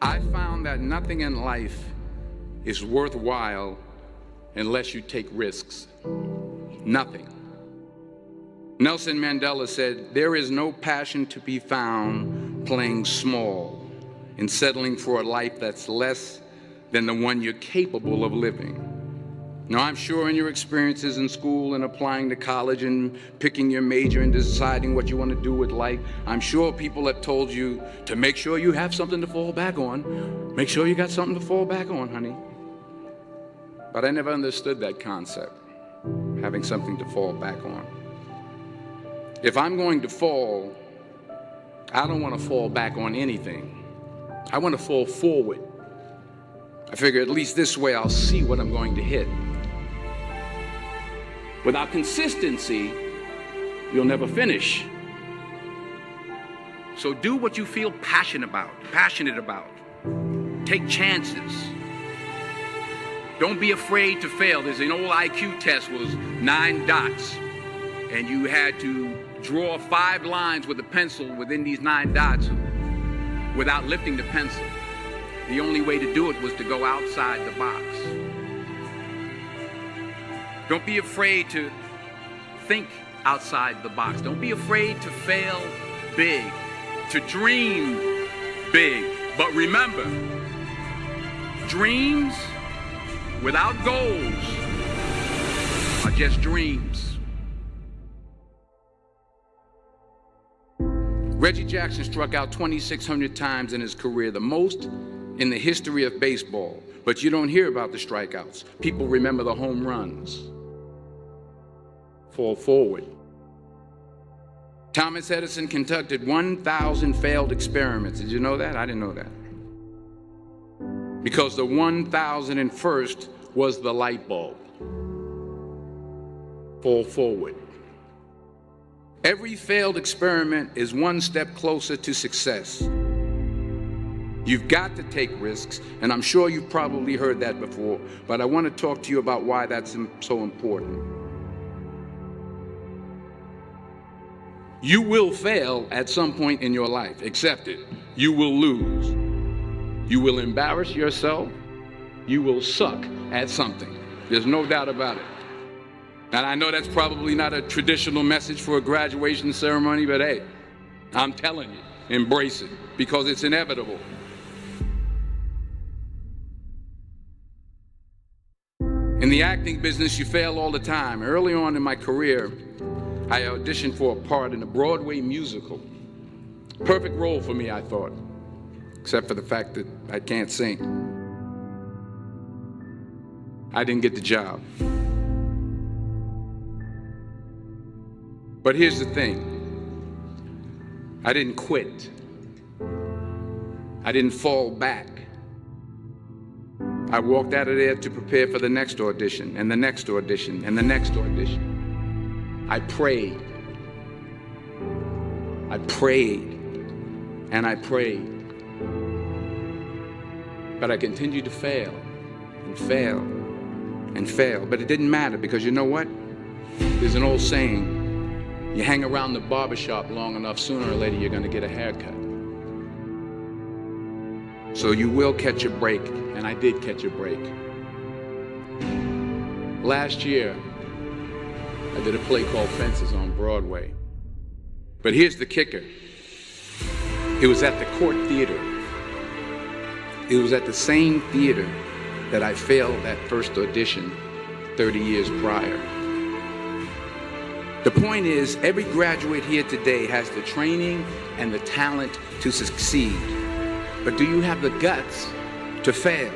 I found that nothing in life is worthwhile unless you take risks. Nothing. Nelson Mandela said, "There is no passion to be found playing small and settling for a life that's less than the one you're capable of living." Now, I'm sure in your experiences in school and applying to college and picking your major and deciding what you want to do with life, I'm sure people have told you to make sure you have something to fall back on. Make sure you got something to fall back on, honey. But I never understood that concept, having something to fall back on. If I'm going to fall, I don't want to fall back on anything. I want to fall forward. I figure at least this way I'll see what I'm going to hit. Without consistency, you'll never finish. So do what you feel passionate about. Take chances. Don't be afraid to fail. There's an old IQ test was 9 dots, and you had to draw 5 lines with a pencil within these 9 dots without lifting the pencil. The only way to do it was to go outside the box. Don't be afraid to think outside the box. Don't be afraid to fail big, to dream big. But remember, dreams without goals are just dreams. Reggie Jackson struck out 2,600 times in his career, the most in the history of baseball. But you don't hear about the strikeouts. People remember the home runs. Fall forward. Thomas Edison conducted 1,000 failed experiments. Did you know that? I didn't know that. Because the 1,001st was the light bulb. Fall forward. Every failed experiment is one step closer to success. You've got to take risks, and I'm sure you've probably heard that before, but I want to talk to you about why that's so important. You will fail at some point in your life. Accept it. You will lose. You will embarrass yourself. You will suck at something. There's no doubt about it. And I know that's probably not a traditional message for a graduation ceremony, but hey, I'm telling you, embrace it, because it's inevitable. In the acting business, you fail all the time. Early on in my career, I auditioned for a part in a Broadway musical. Perfect role for me, I thought, except for the fact that I can't sing. I didn't get the job. But here's the thing. I didn't quit. I didn't fall back. I walked out of there to prepare for the next audition, and the next audition, and the next audition. I prayed. I prayed. And I prayed. But I continued to fail, and fail, and fail. But it didn't matter, because you know what? There's an old saying, you hang around the barbershop long enough, sooner or later you're going to get a haircut. So you will catch a break, and I did catch a break. Last year, I did a play called Fences on Broadway. But here's the kicker. It was at the Court Theater. It was at the same theater that I failed that first audition 30 years prior. The point is, every graduate here today has the training and the talent to succeed. But do you have the guts to fail?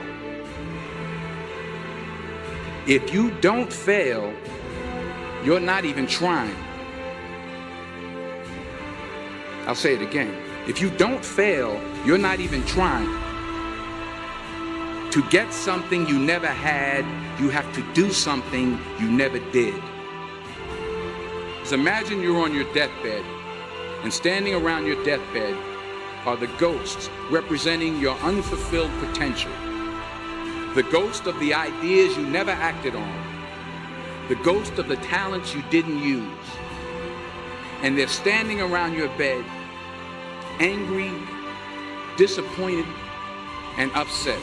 If you don't fail, you're not even trying. I'll say it again. If you don't fail, you're not even trying. To get something you never had, you have to do something you never did. So imagine you're on your deathbed, and standing around your deathbed are the ghosts representing your unfulfilled potential. The ghost of the ideas you never acted on. The ghost of the talents you didn't use. And they're standing around your bed, angry, disappointed, and upset.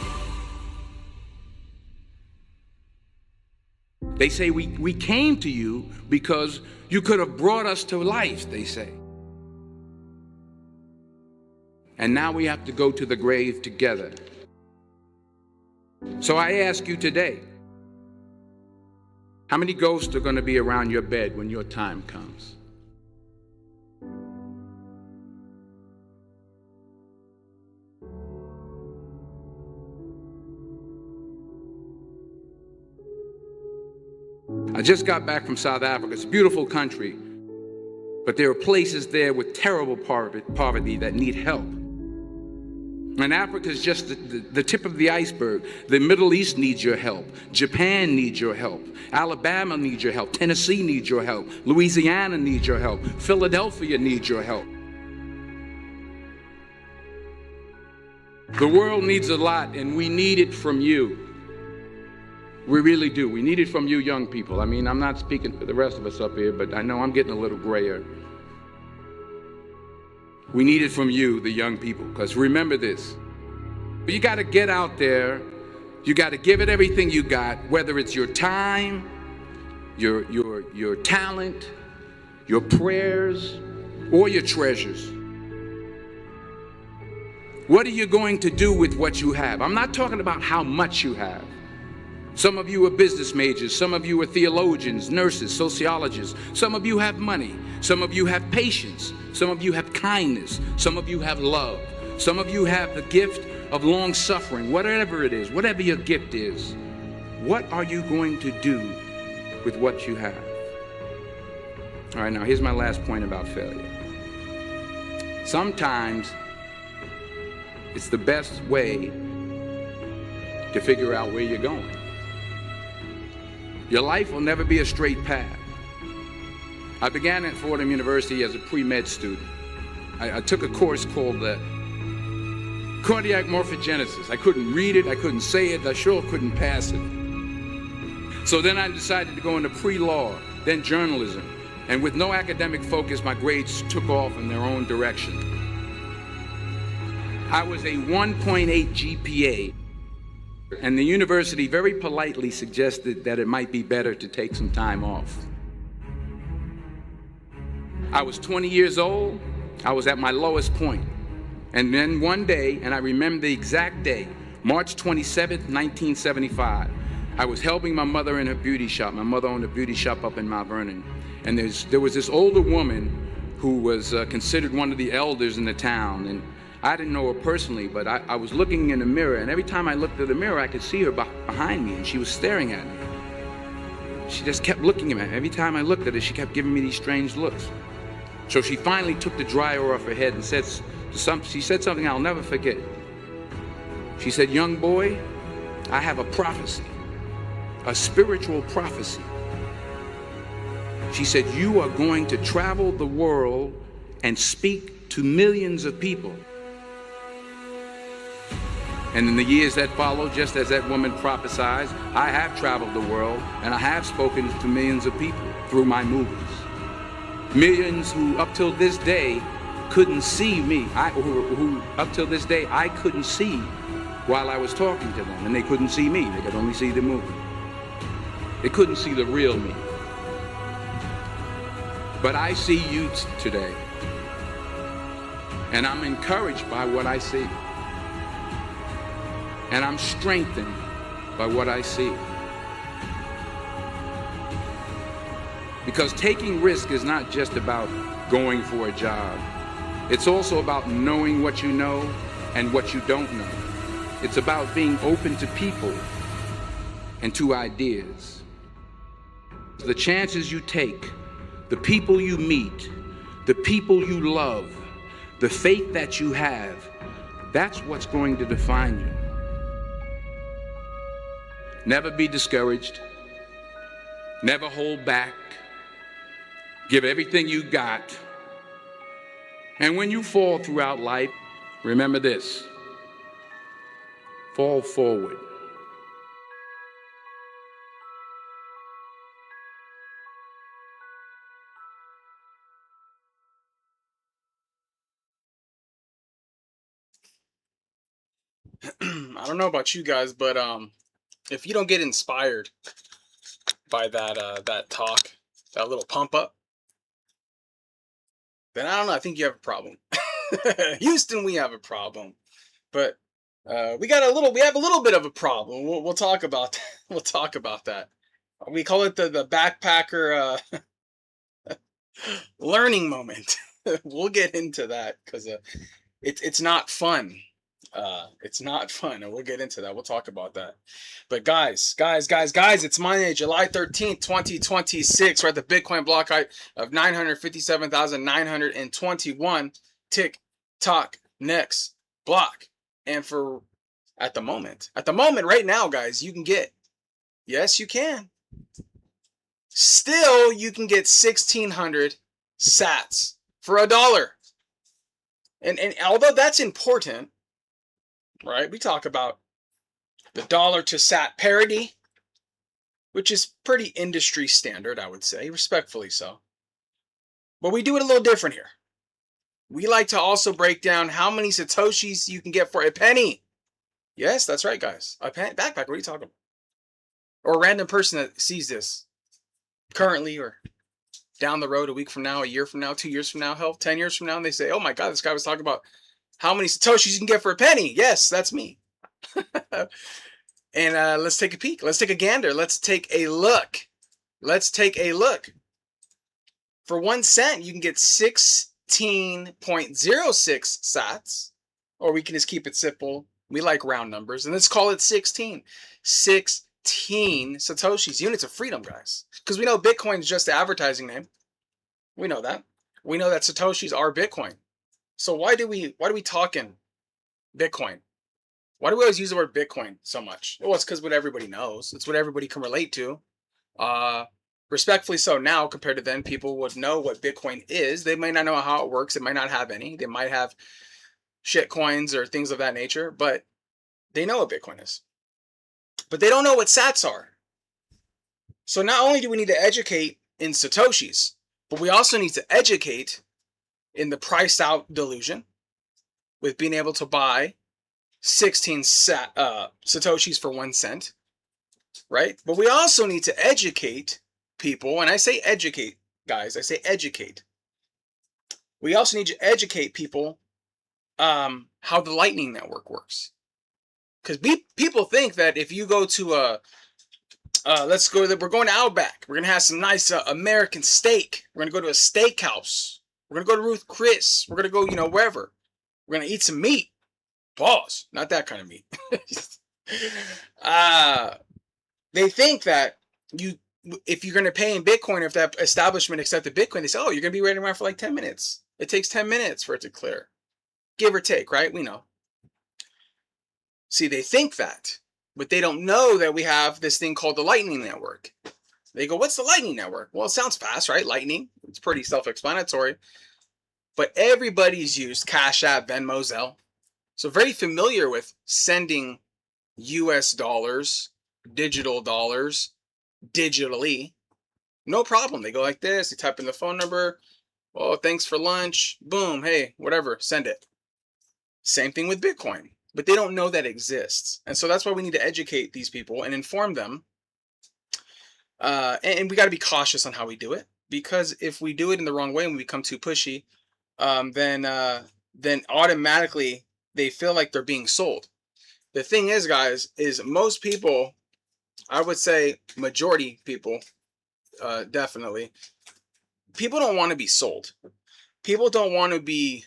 They say we came to you because you could have brought us to life, they say. And now we have to go to the grave together. So I ask you today, how many ghosts are going to be around your bed when your time comes? I just got back from South Africa. It's a beautiful country, but there are places there with terrible poverty that need help. And Africa is just the tip of the iceberg. The Middle East needs your help. Japan needs your help. Alabama needs your help. Tennessee needs your help. Louisiana needs your help. Philadelphia needs your help. The world needs a lot, and we need it from you. We really do. We need it from you young people. I mean, I'm not speaking for the rest of us up here, but I know I'm getting a little grayer. We need it from you, the young people, because remember this. You got to get out there. You got to give it everything you got, whether it's your time, your talent, your prayers, or your treasures. What are you going to do with what you have? I'm not talking about how much you have. Some of you are business majors. Some of you are theologians, nurses, sociologists. Some of you have money. Some of you have patience. Some of you have kindness. Some of you have love. Some of you have the gift of long suffering. Whatever it is, whatever your gift is, what are you going to do with what you have? All right, now here's my last point about failure. Sometimes it's the best way to figure out where you're going. Your life will never be a straight path. I began at Fordham University as a pre-med student. I took a course called cardiac morphogenesis. I couldn't read it, I couldn't say it, I sure couldn't pass it. So then I decided to go into pre-law, then journalism. And with no academic focus, my grades took off in their own direction. I was a 1.8 GPA. And the university very politely suggested that it might be better to take some time off. I was 20 years old. I was at my lowest point. And then one day, and I remember the exact day, March 27th, 1975, I was helping my mother in her beauty shop. My mother owned a beauty shop up in Mount Vernon. And there was this older woman who was considered one of the elders in the town. And I didn't know her personally, but I was looking in the mirror, and every time I looked at the mirror, I could see her behind me, and she was staring at me. She just kept looking at me. Every time I looked at her, she kept giving me these strange looks. So she finally took the dryer off her head and she said something I'll never forget. She said, "Young boy, I have a prophecy, a spiritual prophecy." She said, "You are going to travel the world and speak to millions of people." And in the years that followed, just as that woman prophesied, I have traveled the world and I have spoken to millions of people through my movies. Millions who up till this day couldn't see me, who up till this day I couldn't see while I was talking to them, and they couldn't see me, they could only see the movie. They couldn't see the real me. But I see you today, and I'm encouraged by what I see. And I'm strengthened by what I see. Because taking risk is not just about going for a job. It's also about knowing what you know and what you don't know. It's about being open to people and to ideas. The chances you take, the people you meet, the people you love, the faith that you have, that's what's going to define you. Never be discouraged. Never hold back. Give everything you got. And when you fall throughout life, remember this: fall forward. I don't know about you guys, but if you don't get inspired by that talk, that little pump up, then I don't know. I think you have a problem. Houston, we have a problem, but we have a little bit of a problem. We'll talk about that. We'll talk about that. We call it the backpacker learning moment. We'll get into that because it's not fun. It's not fun, and we'll get into that. We'll talk about that. But guys, it's Monday, July 13th, 2026. We're at the Bitcoin block height of 957,921. Tick tock next block. And for at the moment right now, guys, you can get, yes, you can. Still, you can get 1,600 sats for $1. And although that's important, right? We talk about the dollar to sat parity, which is pretty industry standard, I would say, respectfully so. But we do it a little different here. We like to also break down how many Satoshis you can get for a penny. Yes, that's right, guys. A penny backpack, what are you talking about? Or a random person that sees this currently or down the road a week from now, a year from now, 2 years from now, hell, 10 years from now, and they say, oh my God, this guy was talking about how many Satoshis you can get for a penny. Yes, that's me. And let's take a peek. Let's take a gander. Let's take a look. Let's take a look. For 1 cent, you can get 16.06 sats. Or we can just keep it simple. We like round numbers. And let's call it 16. 16 Satoshis. Units of freedom, guys. Because we know Bitcoin is just the advertising name. We know that. We know that Satoshis are Bitcoin. So why do we talk in Bitcoin? Why do we always use the word Bitcoin so much? Well, it's because what everybody knows. It's what everybody can relate to. Respectfully so now compared to then, people would know what Bitcoin is. They might not know how it works. They might not have any. They might have shit coins or things of that nature, but they know what Bitcoin is. But they don't know what sats are. So not only do we need to educate in Satoshis, but we also need to educate in the priced out delusion with being able to buy 16 Satoshis for 1 cent, right? But we also need to educate people, and I say educate, guys, I say educate. We also need to educate people how the Lightning Network works. Because people think that if you go to we're going to Outback, we're going to have some nice American steak, we're going to go to a steakhouse, we're going to go to Ruth Chris, we're going to go, wherever. We're going to eat some meat. Pause. Not that kind of meat. They think that if you're going to pay in Bitcoin, if that establishment accepted Bitcoin, they say, oh, you're going to be waiting around for like 10 minutes. It takes 10 minutes for it to clear. Give or take, right? We know. See, they think that, but they don't know that we have this thing called the Lightning Network. They go, what's the Lightning Network? Well, it sounds fast, right? Lightning. It's pretty self-explanatory. But everybody's used Cash App, Venmo, Zelle. So very familiar with sending US dollars, digital dollars, digitally. No problem. They go like this. They type in the phone number. Oh, thanks for lunch. Boom. Hey, whatever. Send it. Same thing with Bitcoin. But they don't know that exists. And so that's why we need to educate these people and inform them. And we got to be cautious on how we do it. Because if we do it in the wrong way and we become too pushy, then automatically they feel like they're being sold. The thing is, guys, is most people, I would say majority people, definitely, people don't want to be sold. People don't want to be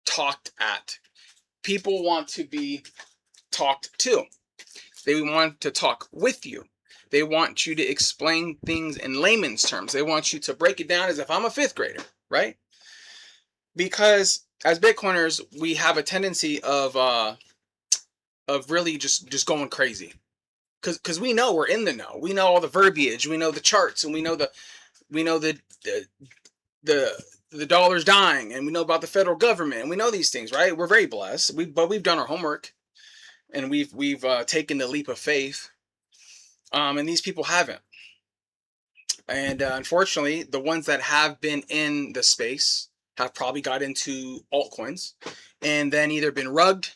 talked at. People want to be talked to. They want to talk with you. They want you to explain things in layman's terms. They want you to break it down as if I'm a fifth grader, right? Because as Bitcoiners, we have a tendency of really just going crazy. Because we know we're in the know. We know all the verbiage. We know the charts, and we know the dollar's dying, and we know about the federal government, and we know these things, right? We're very blessed. But we've done our homework, and we've taken the leap of faith. And these people haven't. And unfortunately, the ones that have been in the space have probably got into altcoins and then either been rugged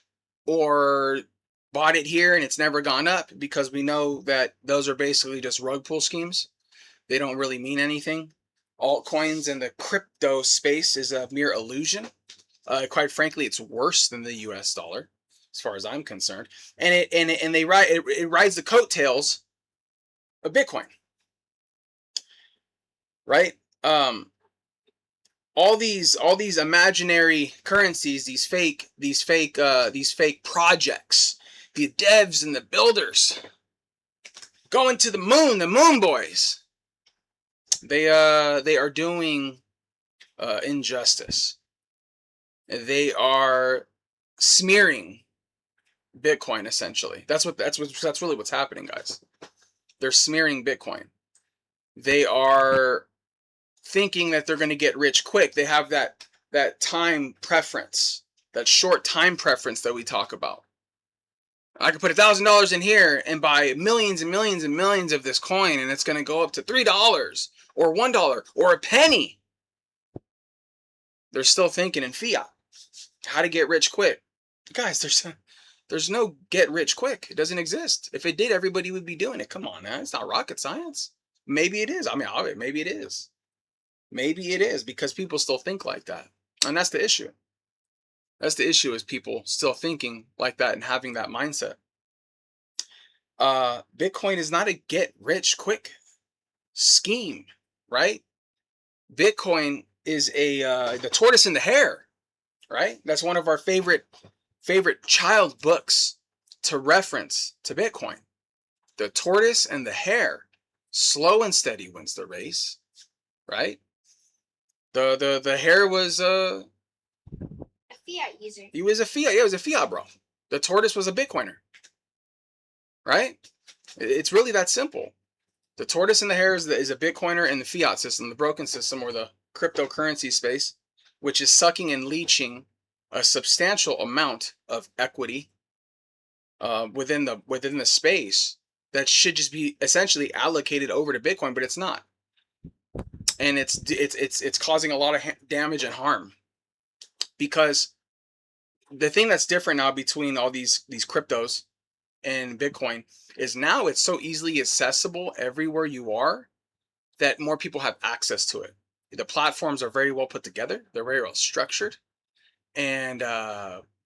or bought it here and it's never gone up, because we know that those are basically just rug pull schemes. They don't really mean anything. Altcoins and the crypto space is a mere illusion. Quite frankly, it's worse than the U.S. dollar, as far as I'm concerned. And it rides the coattails of Bitcoin, right? All these imaginary currencies, these fake projects, the devs and the builders going to the moon boys. They are doing injustice. They are smearing Bitcoin, essentially. That's really what's happening, guys. They're smearing Bitcoin. They are thinking that they're going to get rich quick. They have that time preference, that short time preference that we talk about. I could put $1,000 in here and buy millions and millions and millions of this coin, and it's going to go up to $3 or $1 or a penny. They're still thinking in fiat. How to get rich quick. Guys, there's no get rich quick. It doesn't exist. If it did, everybody would be doing it. Come on, man. It's not rocket science. Maybe it is. I mean, maybe it is. Maybe it is, because people still think like that. And that's the issue. That's the issue, is people still thinking like that and having that mindset. Bitcoin is not a get rich quick scheme, right? Bitcoin is the tortoise and the hare, right? That's one of our favorite child books to reference to Bitcoin. The tortoise and the hare. Slow and steady wins the race, right? The hare was a fiat user. He was a fiat. Yeah, it was a fiat, bro. The tortoise was a Bitcoiner, right? It's really that simple. The tortoise and the hare is a Bitcoiner in the fiat system, the broken system, or the cryptocurrency space, which is sucking and leeching a substantial amount of equity within the space that should just be essentially allocated over to Bitcoin, but it's not. And it's causing a lot of damage and harm, because the thing that's different now between all these cryptos and Bitcoin is now it's so easily accessible everywhere you are that more people have access to it. The platforms are very well put together. They're very well structured, and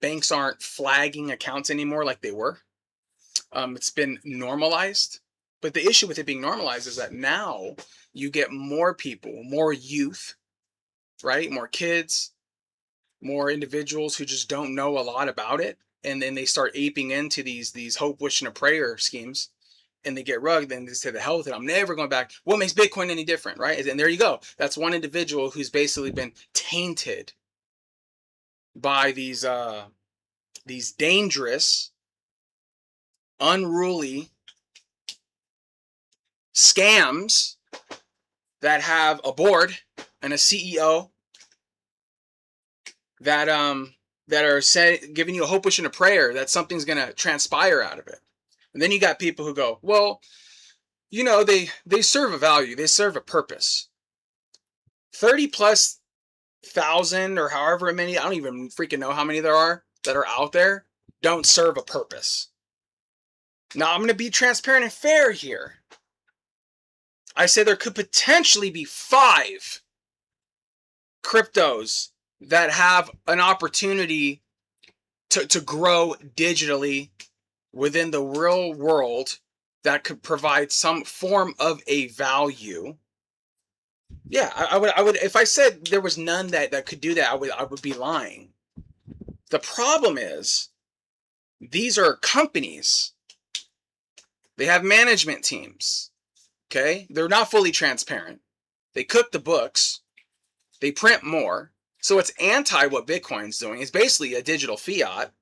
banks aren't flagging accounts anymore like they were. It's been normalized. But the issue with it being normalized is that now you get more people, more youth, right? More kids, more individuals who just don't know a lot about it. And then they start aping into these hope, wish, and a prayer schemes, and they get rugged, and they say, the hell with it, I'm never going back. What makes Bitcoin any different, right? And there you go. That's one individual who's basically been tainted by these dangerous, unruly scams that have a board and a CEO that are giving you a hope, wish, and a prayer that something's going to transpire out of it. And then you got people who go, well, you know, they serve a value. They serve a purpose. 30,000+ or however many, I don't even freaking know how many there are that are out there, don't serve a purpose. Now, I'm going to be transparent and fair here. I say there could potentially be 5 cryptos that have an opportunity to grow digitally within the real world that could provide some form of a value. Yeah, I would if I said there was none that could do that, I would be lying. The problem is these are companies. They have management teams. Okay? They're not fully transparent. They cook the books. They print more. So it's anti what Bitcoin's doing. It's basically a digital fiat,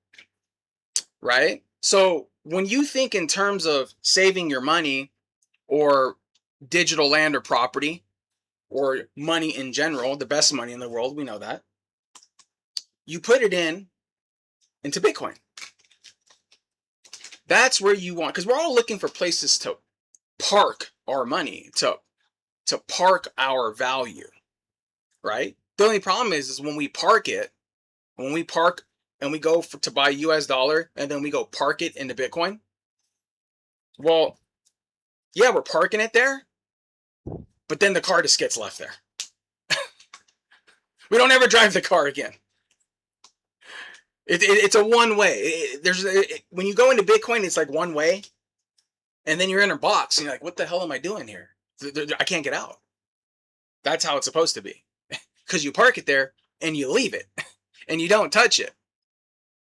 right? So when you think in terms of saving your money or digital land or property or money in general, the best money in the world, we know that, you put it into Bitcoin. That's where you want, because we're all looking for places to park our money, to park our value, right? The only problem is when we park and we go to buy US dollar and then we go park it into Bitcoin. Well, yeah, we're parking it there, but then the car just gets left there. We don't ever drive the car again. It's a one way. When you go into Bitcoin, it's like one way, and then you're in a box, and you're like, what the hell am I doing here? I can't get out. That's how it's supposed to be. Because you park it there, and you leave it, and you don't touch it.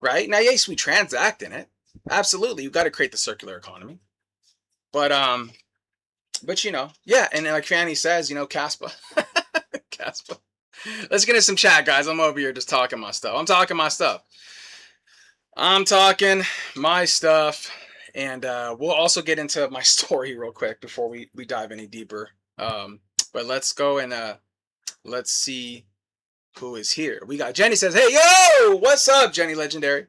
Right? Now, yes, we transact in it. Absolutely. You've got to create the circular economy. But you know, yeah, and like Fanny says, you know, Caspa. Caspa. Let's get into some chat, guys. I'm over here just talking my stuff. I'm talking my stuff. And we'll also get into my story real quick before we dive any deeper. But let's go and let's see who is here. We got Jenny says, hey, yo, what's up, Jenny Legendary?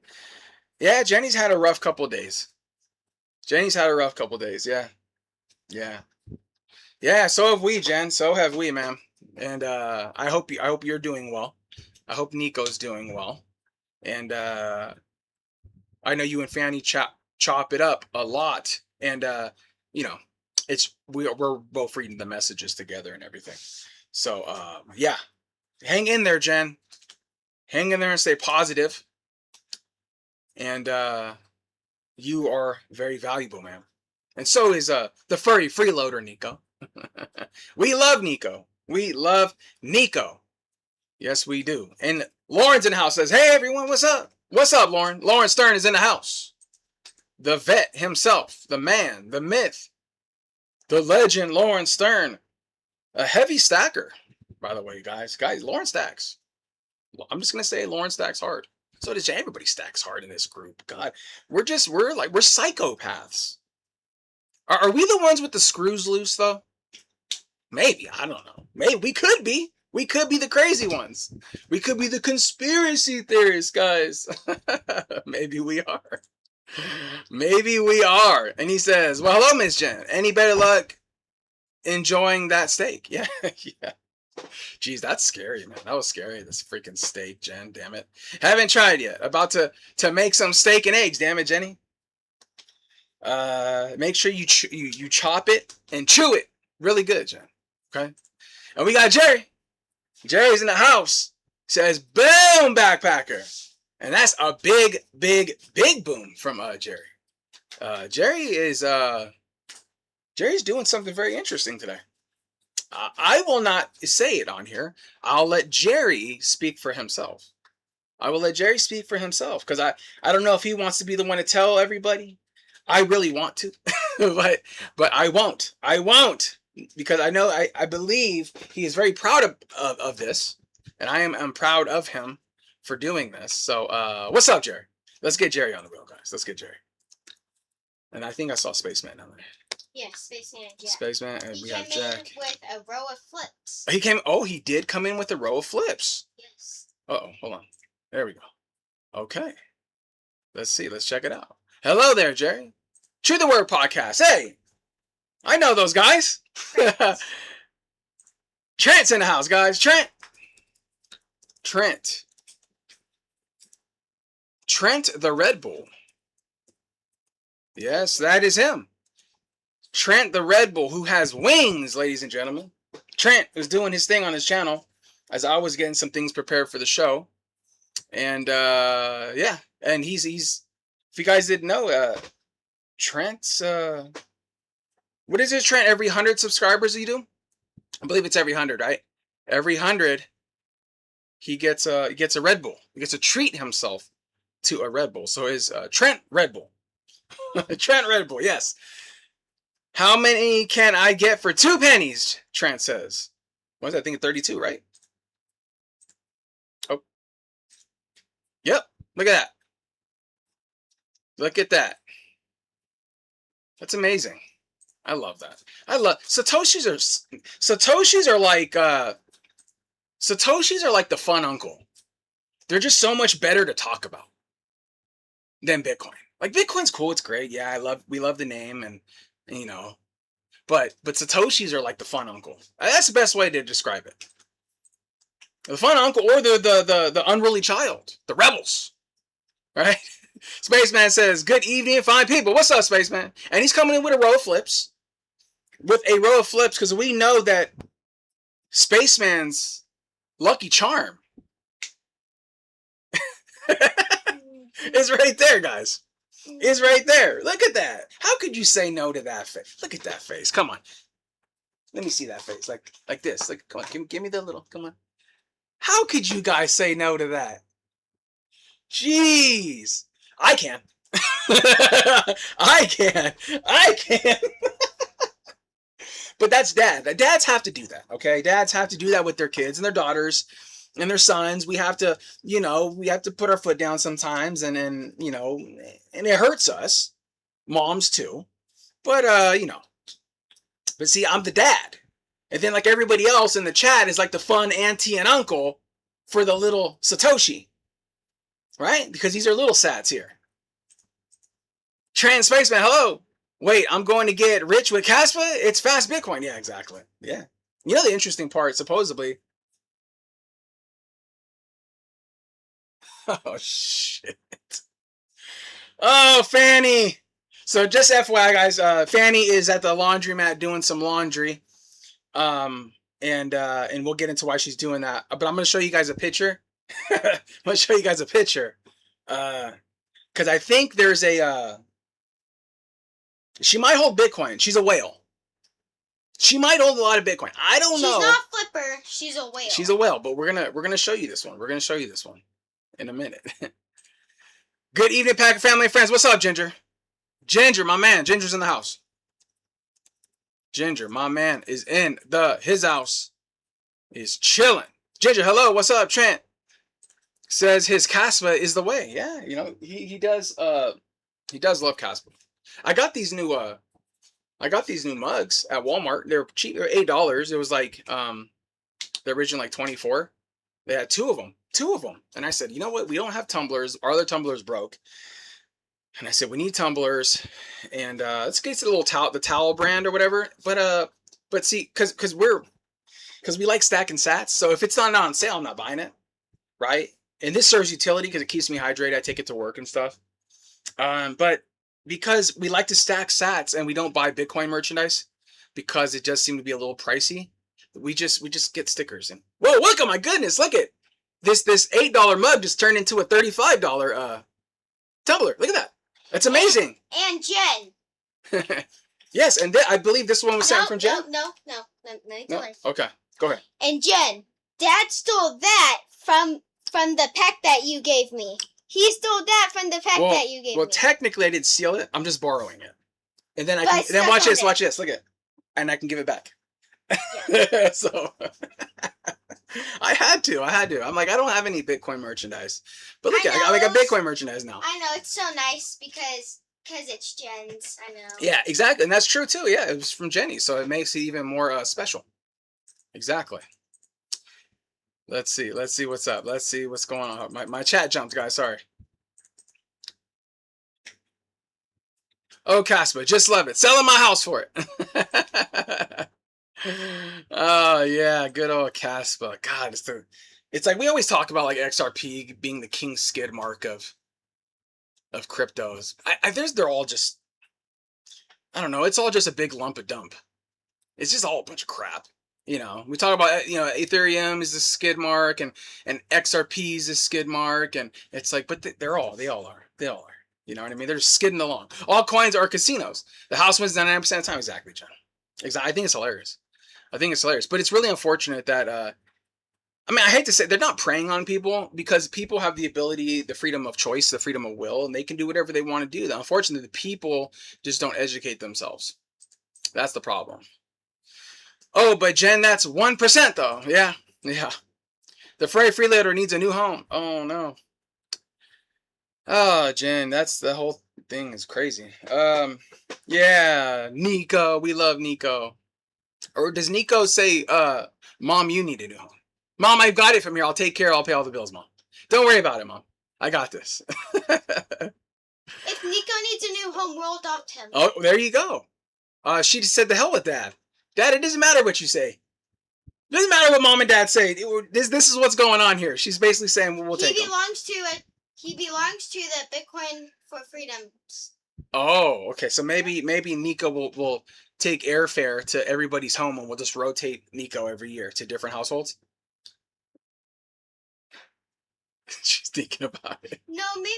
Yeah, Jenny's had a rough couple of days. Yeah. Yeah, so have we, Jen. So have we, man. And I hope you're doing well. I hope Nico's doing well. And I know you and Fanny chop it up a lot. And you know, we're both reading the messages together and everything. So yeah. Hang in there, Jen. Hang in there and stay positive. And you are very valuable, man. And so is the furry freeloader, Nico. We love Nico. We love Nico. Yes, we do. And Lauren's in the house, says, hey, everyone, what's up? What's up, Lauren? Lauren Stern is in the house. The vet himself, the man, the myth, the legend, Lauren Stern. A heavy stacker, by the way, guys. Lauren stacks. I'm just going to say Lauren stacks hard. So does everybody stacks hard in this group. God, we're psychopaths. Are we the ones with the screws loose, though? Maybe. I don't know. Maybe we could be. We could be the crazy ones. We could be the conspiracy theorists, guys. Maybe we are. Maybe we are. And he says, well, hello, Miss Jen. Any better luck enjoying that steak? Yeah. Yeah. Jeez, that's scary, man. That was scary. This freaking steak, Jen. Damn it. Haven't tried yet. About to make some steak and eggs. Damn it, Jenny. Make sure you chop it and chew it really good, Jen. Okay. And we got Jerry. Jerry's in the house. Says boom, backpacker. And that's a big, big, big boom from Jerry. Jerry's doing something very interesting today. I will not say it on here. I'll let Jerry speak for himself. Because I don't know if he wants to be the one to tell everybody. I really want to, but I won't. Because I believe he is very proud of this, and I'm proud of him for doing this. So what's up, Jerry? Let's get Jerry on the wheel, guys. Let's get Jerry. And I think I saw Spaceman down there. Yeah, Spaceman. Yeah. Spaceman, and we have Jack. He came in with a row of flips. He did come in with a row of flips. Yes. Uh-oh, hold on. There we go. Okay. Let's see. Let's check it out. Hello there, Jerry. True the Word Podcast. Hey, I know those guys. Trent's in the house, guys. Trent the Red Bull. Yes, that is him. Trent the Red Bull, who has wings, ladies and gentlemen. Trent was doing his thing on his channel as I was getting some things prepared for the show. And yeah, and he's if you guys didn't know, Trent's what is it, Trent? Every 100 subscribers you do? I believe it's every 100, right? Every 100 he gets a Red Bull. He gets to treat himself to a Red Bull. So is Trent Red Bull. Trent Red Bull, yes. How many can I get for 2 pennies? Trent says. What's that? I think 32, right? Oh. Yep. Look at that. Look at that. That's amazing. I love that. Satoshis are like the fun uncle. They're just so much better to talk about than Bitcoin. Like Bitcoin's cool, it's great. Yeah, we love the name and you know. But Satoshis are like the fun uncle. That's the best way to describe it. The fun uncle or the unruly child, the rebels. right? Spaceman says, good evening, fine people. What's up, Spaceman? And he's coming in with a row of flips. With a row of flips, because we know that Spaceman's lucky charm is right there, guys. Is right there. Look at that. How could you say no to that face? Look at that face. Come on. Let me see that face. Like this. Like, come on. Give me the little. Come on. How could you guys say no to that? Jeez. I can. I can. I can. But that's dad. Dads have to do that, okay? Dads have to do that with their kids and their daughters and their sons. We have to, we have to put our foot down sometimes, and then, and it hurts us. Moms too. But, but see, I'm the dad. And then like everybody else in the chat is like the fun auntie and uncle for the little Satoshi. Right? Because these are little sats here. Trans Spaceman, hello. Wait, I'm going to get rich with Caspa? It's fast Bitcoin. Yeah, exactly. Yeah. You know the interesting part, supposedly. Oh, shit. Oh, Fanny. So just FYI, guys, Fanny is at the laundromat doing some laundry. And we'll get into why she's doing that. But I'm going to show you guys a picture. I'm going to show you guys a picture. Because I think there's a... she might hold Bitcoin. She's a whale. She might hold a lot of Bitcoin. I don't know. She's not Flipper. She's a whale. She's a whale, but we're gonna show you this one. We're gonna show you this one in a minute. Good evening, Packer family and friends. What's up, Ginger? Ginger, my man. Ginger's in the house. Ginger, my man, is in his house. Is chilling. Ginger, hello. What's up, Trent? Says his Caspa is the way. Yeah, he does. He does love Caspa. I got these new mugs at Walmart. They're cheap. They're $8. It was like the original like 24. They had two of them. And I said, you know what? We don't have tumblers. Our other tumblers broke. And I said, we need tumblers. And let's get to the little the towel brand or whatever. But see, because we like stacking sats. So if it's not on sale, I'm not buying it. Right? And this serves utility because it keeps me hydrated. I take it to work and stuff. But because we like to stack sats and we don't buy Bitcoin merchandise because it does seem to be a little pricey, we just get stickers. And whoa, look, oh my goodness, look at this $8 mug just turned into a $35 tumbler. Look at that. That's amazing. And Jen. Yes, and I believe this one was sent from Jen. No. Let me tell you. Okay, go ahead. And Jen, Dad stole that from the pack that you gave me. He stole that from the pack that you gave me. Well, technically, I didn't steal it. I'm just borrowing it. And then watch this. Watch this. Look at it. And I can give it back. Yeah. So I had to. I'm like, I don't have any Bitcoin merchandise. But look, I got Bitcoin merchandise now. I know. It's so nice because it's Jen's. I know. Yeah, exactly. And that's true, too. Yeah, it was from Jenny. So it makes it even more special. Exactly. Let's see what's up. Let's see what's going on. My chat jumped, guys. Sorry. Oh, Caspa, just love it. Selling my house for it. Oh yeah, good old Caspa. God, it's like we always talk about like XRP being the king skid mark of cryptos. They're all just, I don't know. It's all just a big lump of dump. It's just all a bunch of crap. We talk about, Ethereum is the skid mark and XRP is the skid mark. And it's like, but they all are. You know what I mean? They're just skidding along. All coins are casinos. The house wins 99% of the time. Exactly, John. Exactly. I think it's hilarious. But it's really unfortunate that, I hate to say, they're not preying on people because people have the ability, the freedom of choice, the freedom of will, and they can do whatever they want to do. Unfortunately, the people just don't educate themselves. That's the problem. Oh, but Jen, that's 1% though. Yeah. The freight freeloader needs a new home. Oh no. Oh, Jen, that's the whole thing is crazy. Yeah, Nico, we love Nico. Or does Nico say, Mom, you need a new home? Mom, I've got it from here. I'll take care. I'll pay all the bills, Mom. Don't worry about it, Mom. I got this. If Nico needs a new home, we'll adopt him. Oh, there you go. She just said the hell with Dad. Dad, it doesn't matter what you say. It doesn't matter what Mom and Dad say. This is what's going on here. She's basically saying, well, we'll take him. He belongs to He belongs to the Bitcoin for Freedom. Oh, okay. So maybe Nico will take airfare to everybody's home, and we'll just rotate Nico every year to different households. She's thinking about it. No, maybe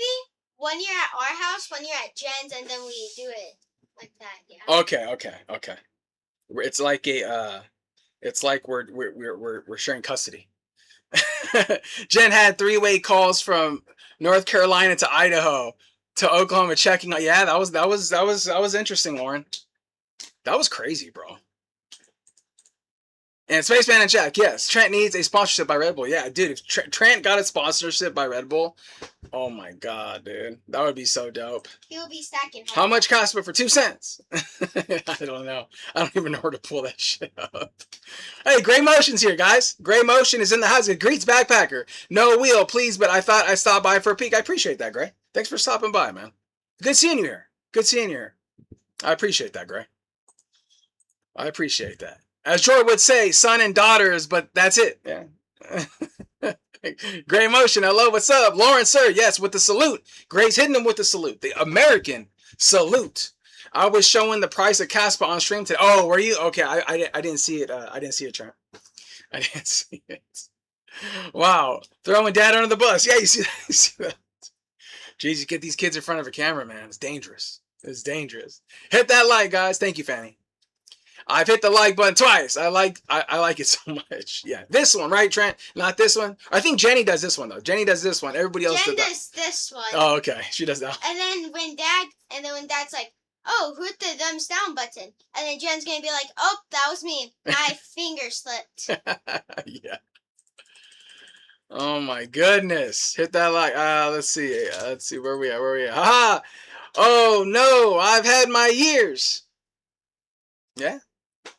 1 year at our house, 1 year at Jen's, and then we do it like that. Yeah. Okay. It's like it's like we're sharing custody. Jen had 3-way calls from North Carolina to Idaho to Oklahoma checking out. Yeah, that was interesting, Lauren. That was crazy, bro. And Spaceman and Jack, yes, Trent needs a sponsorship by Red Bull. Yeah, dude, if Trent got a sponsorship by Red Bull, oh my god, dude, that would be so dope. He will be stacking. How much cost it for 2 cents? I don't know. I don't even know where to pull that shit up. Hey, Gray Motion's here, guys. Gray Motion is in the house. It greets Backpacker. No wheel, please, but I thought I'd stop by for a peek. I appreciate that, Gray. Thanks for stopping by, man. Good seeing you here. Good seeing you here. I appreciate that, Gray. I appreciate that. As Jordan would say, son and daughters, but that's it. Yeah. Gray Motion, hello, what's up? Lauren, sir, yes, with the salute. Gray's hitting him with the salute. The American salute. I was showing the price of Caspa on stream today. Oh, were you? Okay, I didn't see it. I didn't see it, Trent. I didn't see it. Wow. Throwing dad under the bus. Yeah, you see that? You see that? Jeez, you get these kids in front of a camera, man. It's dangerous. It's dangerous. Hit that like, guys. Thank you, Fanny. I've hit the like button twice. I like it so much. Yeah, this one, right, Trent? Not this one. I think Jenny does this one though. Jenny does this one. Everybody else does this one. Oh, okay. She does that. And then when Dad's like, "Oh, who hit the thumbs down button?" And then Jen's gonna be like, "Oh, that was me. My finger slipped." Yeah. Oh my goodness! Hit that like. Let's see. Let's see where we at. Where we at? Haha! Oh no! I've had my years. Yeah.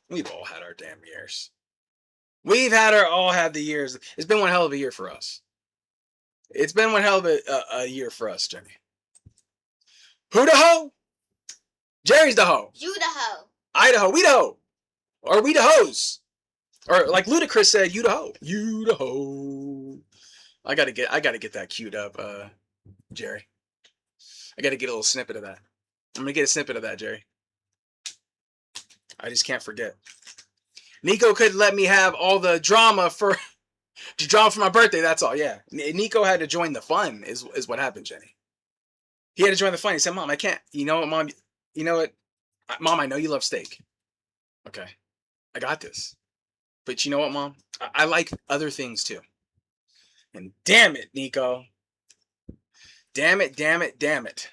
We've all had our damn years. We've all had the years. It's been one hell of a year for us. It's been one hell of a year for us, Jenny. Who the hoe? Jerry's the hoe. You the hoe. Idaho, we the hoe. Or we the hoes. Or like Ludacris said, you the hoe. You the hoe. I gotta get that queued up, Jerry. I gotta get a little snippet of that. I'm gonna get a snippet of that, Jerry. I just can't forget. Nico couldn't let me have all the drama for my birthday. That's all. Yeah, Nico had to join the fun. Is what happened, Jenny. He had to join the fun. He said, "Mom, I can't. You know what, Mom? You know what, Mom? I know you love steak. Okay, I got this. But you know what, Mom? I like other things too. And damn it, Nico. Damn it.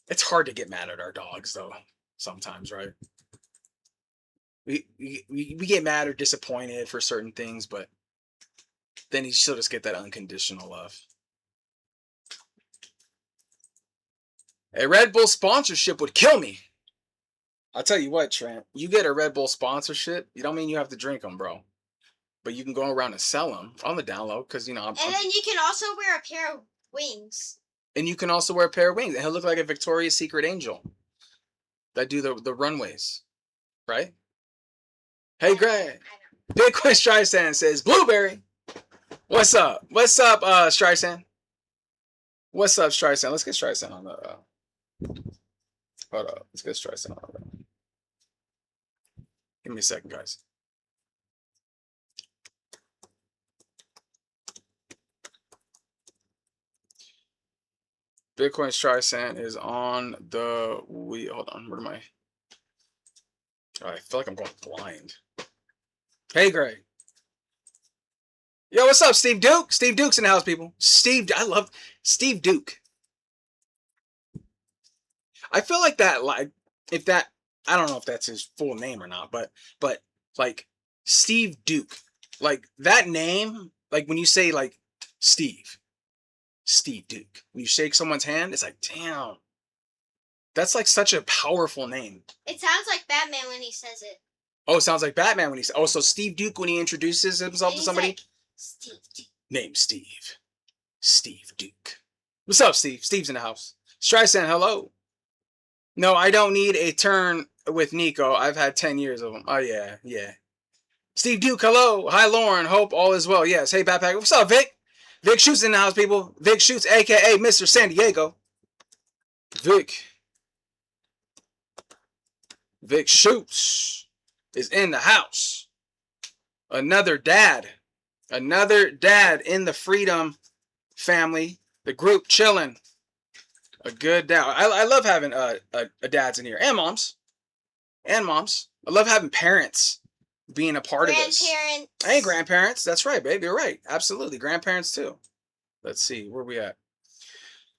It's hard to get mad at our dogs, though, sometimes, right? We get mad or disappointed for certain things, but then you still just get that unconditional love. A Red Bull sponsorship would kill me. I'll tell you what, Trent. You get a Red Bull sponsorship, you don't mean you have to drink them, bro. But you can go around and sell them on the down low, because, you know... And then you can also wear a pair of wings. And you can also wear a pair of wings. And he'll look like a Victoria's Secret angel that do the runways. Right? Hey, Greg. Bitcoin Streisand says, Blueberry. What's up? What's up, Streisand? What's up, Streisand? Let's get Streisand on the... hold up. Let's get Streisand on the... Give me a second, guys. Bitcoin Streisand is on the wheel. Hold on, where am I? Oh, I feel like I'm going blind. Hey, Greg. Yo, what's up, Steve Duke? Steve Duke's in the house, people. I love Steve Duke. I feel like that, like, if that, I don't know if that's his full name or not, but like, Steve Duke. Like, that name, like, when you say, like, Steve Duke. When you shake someone's hand, it's like, damn. That's like such a powerful name. It sounds like Batman when he says it. Oh, it sounds like Batman when he says... Oh, so Steve Duke when he introduces himself to somebody? Like, Steve Duke. Name Steve. Steve Duke. What's up, Steve? Steve's in the house. Streisand, hello. No, I don't need a turn with Nico. I've had 10 years of him. Oh, yeah. Steve Duke, hello. Hi, Lauren. Hope all is well. Yes. Hey, Backpacker. What's up, Vic? Vic Shoots in the house, people. Vic Shoots, aka Mr. San Diego. Vic Shoots is in the house. Another dad in the Freedom family. The group chilling. A good dad. I love having dads in here and moms. I love having parents being a part of this. Grandparents. And grandparents. That's right, babe. You're right. Absolutely. Grandparents too. Let's see. Where we at?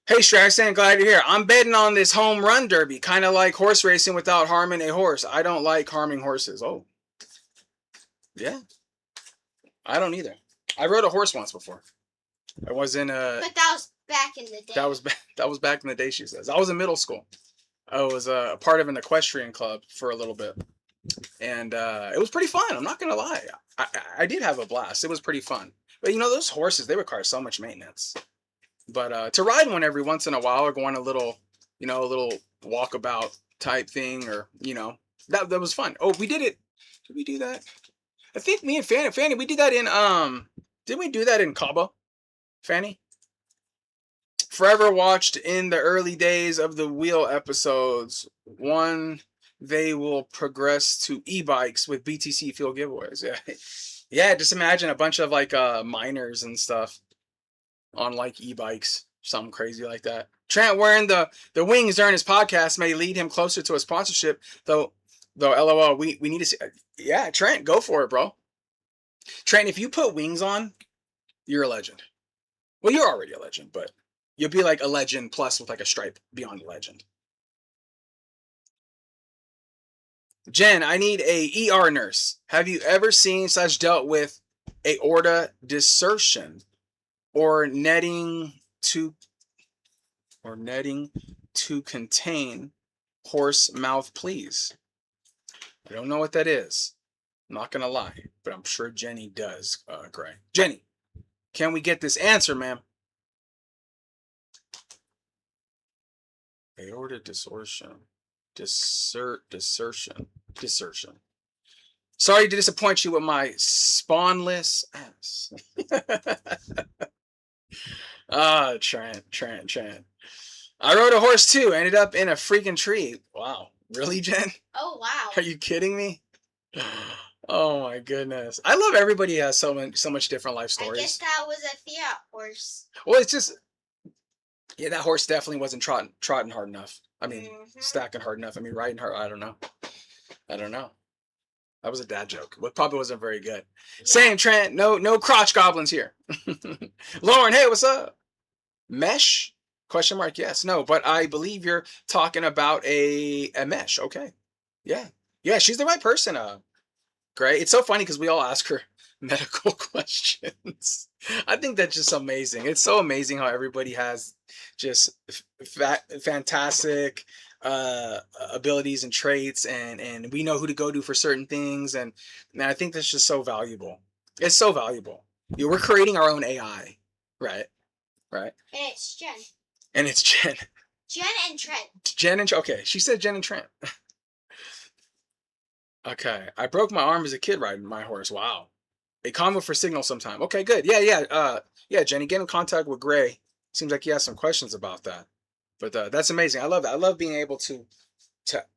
Hey, Straxan, glad you're here. I'm betting on this home run derby. Kind of like horse racing without harming a horse. I don't like harming horses. Oh. Yeah. I don't either. I rode a horse once before. I was in a... But that was back in the day. That was back in the day, she says. I was in middle school. I was a part of an equestrian club for a little bit. And it was pretty fun. I'm not going to lie. I did have a blast. It was pretty fun. But, you know, those horses, they require so much maintenance. But to ride one every once in a while or go on a little, you know, a little walkabout type thing or, you know, that was fun. Oh, we did it. Did we do that? I think me and Fanny, we did that in, didn't we do that in Cabo? Fanny? Forever watched in the early days of the wheel episodes. One, they will progress to e-bikes with BTC field giveaways. Yeah. Yeah, just imagine a bunch of like miners and stuff on like e-bikes, something crazy like that. Trent wearing the wings during his podcast may lead him closer to a sponsorship, though LOL, we need to see. Yeah, Trent, go for it, bro. Trent, if you put wings on, you're a legend. Well, you're already a legend, but you'll be like a legend plus with like a stripe beyond a legend. Jen, I need a ER nurse. Have you ever seen / dealt with aorta dissection or netting to contain horse mouth, please? I don't know what that is. I'm not gonna lie, but I'm sure Jenny does. Gray. Jenny, can we get this answer, ma'am? Aorta dissection. Dissertion. Sorry to disappoint you with my spawnless ass. Trent. I rode a horse too. Ended up in a freaking tree. Wow. Really, Jen? Oh, wow. Are you kidding me? Oh my goodness. I love everybody has so much different life stories. I guess that was a Fiat horse. Well, it's just, yeah, that horse definitely wasn't trotting hard enough. I mean, stacking hard enough. I mean, riding hard. I don't know. That was a dad joke. It probably wasn't very good. Yeah. Same, Trent. No crotch goblins here. Lauren, hey, what's up? Mesh? Question mark. Yes. No, but I believe you're talking about a mesh. Okay. Yeah. She's the right person. Great. It's so funny because we all ask her medical questions. I think that's just amazing. It's so amazing how everybody has just fantastic abilities and traits, and we know who to go to for certain things, and I think that's just so valuable. It's so valuable. We're creating our own AI, right? And it's Jen. Jen and Trent. Okay, she said Jen and Trent. Okay, I broke my arm as a kid riding my horse. Wow. A comment for Signal sometime. Okay, good. Yeah, Jenny, get in contact with Gray. Seems like he has some questions about that. But that's amazing. I love that. I love being able to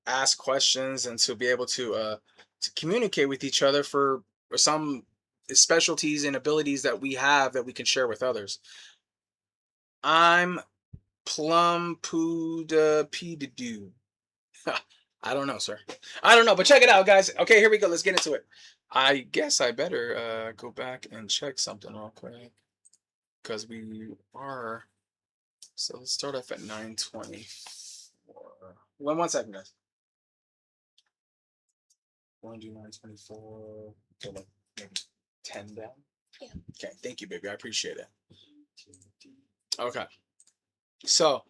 ask questions and to be able to communicate with each other for some specialties and abilities that we have that we can share with others. I'm plum pooda peedadoo. I don't know, sir. I don't know, but check it out, guys. Okay, here we go. Let's get into it. I guess I better go back and check something real quick because we are. So let's start off at 9:24. One second, guys. Want to do 9:24 to like maybe 10 down? Yeah. Okay, thank you, baby. I appreciate it. Okay. So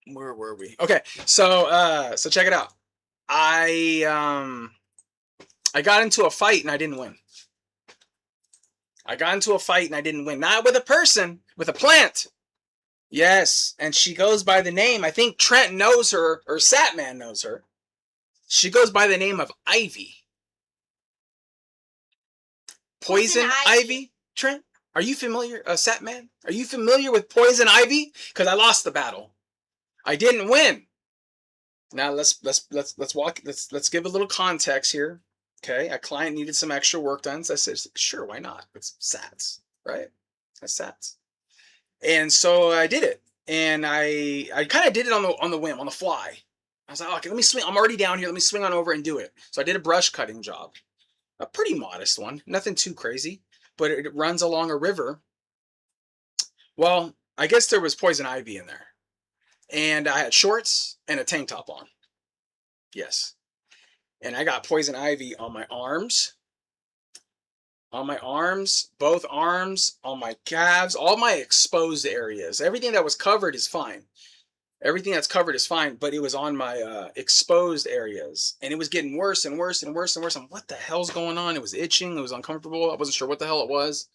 where were we? Okay, so check it out. I got into a fight and I didn't win. Not with a person, with a plant. Yes, and she goes by the name, I think Trent knows her, or Satman knows her. She goes by the name of Ivy. Poison Ivy? Trent? Are you familiar, Sat Man? Are you familiar with poison ivy? Because I lost the battle. I didn't win. Now let's give a little context here. Okay, a client needed some extra work done, so I said, sure, why not? It's SATs, right? That's SATs. And so I did it, and I kind of did it on the whim, on the fly. I was like, okay, let me swing. I'm already down here. Let me swing on over and do it. So I did a brush cutting job, a pretty modest one, nothing too crazy, but it runs along a river. Well, I guess there was poison ivy in there, and I had shorts and a tank top on. Yes, and I got poison ivy on my arms. Both arms, on my calves, all my exposed areas. Everything that was covered is fine. Everything that's covered is fine, but it was on my exposed areas, and it was getting worse and worse and worse and worse. I'm, what the hell's going on? It was itching. It was uncomfortable. I wasn't sure what the hell it was.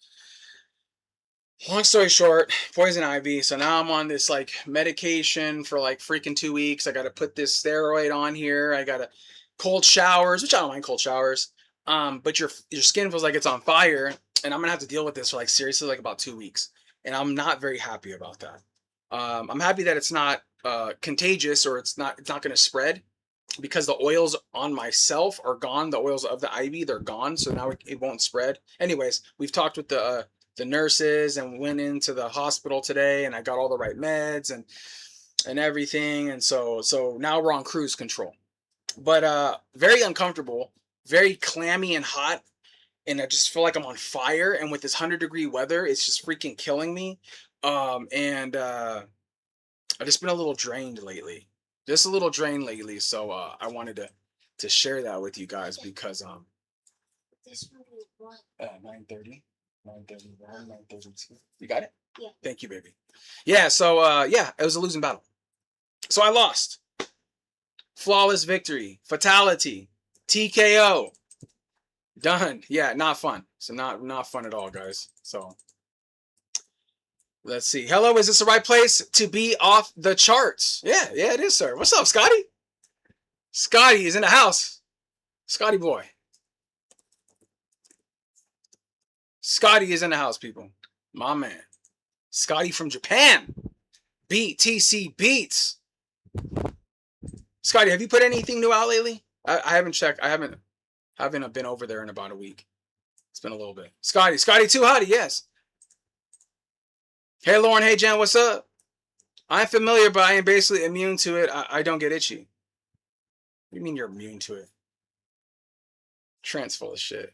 Long story short, poison ivy. So now I'm on this like medication for like freaking 2 weeks. I got to put this steroid on here. I got to cold showers, which I don't mind cold showers. But your skin feels like it's on fire, and I'm gonna have to deal with this for like seriously like about 2 weeks, and I'm not very happy about that. I'm happy that it's not contagious, or it's not gonna spread, because the oils on myself are gone. The oils of the ivy, they're gone, so now it won't spread. Anyways, we've talked with the nurses, and went into the hospital today, and I got all the right meds and everything, and so now we're on cruise control. But very uncomfortable. Very clammy and hot, and I just feel like I'm on fire. And with this 100-degree weather, it's just freaking killing me. And I've just been a little drained lately. Just a little drained lately. So I wanted to share that with you guys, because 9:30, 9:31, 9:32. You got it? Yeah. Thank you, baby. Yeah. So yeah, it was a losing battle. So I lost. Flawless victory. Fatality. TKO. Done. Yeah, not fun. So not fun at all, guys. So let's see. Hello, is this the right place to be off the charts? Yeah, it is, sir. What's up, Scotty? Scotty is in the house. Scotty boy. Scotty is in the house, people. My man. Scotty from Japan. BTC Beats. Scotty, have you put anything new out lately? I haven't checked. I haven't been over there in about a week. It's been a little bit. Scotty too hottie, yes. Hey Lauren, hey Jen, what's up? I'm familiar, but I am basically immune to it. I don't get itchy. What do you mean you're immune to it? Trent's full of shit.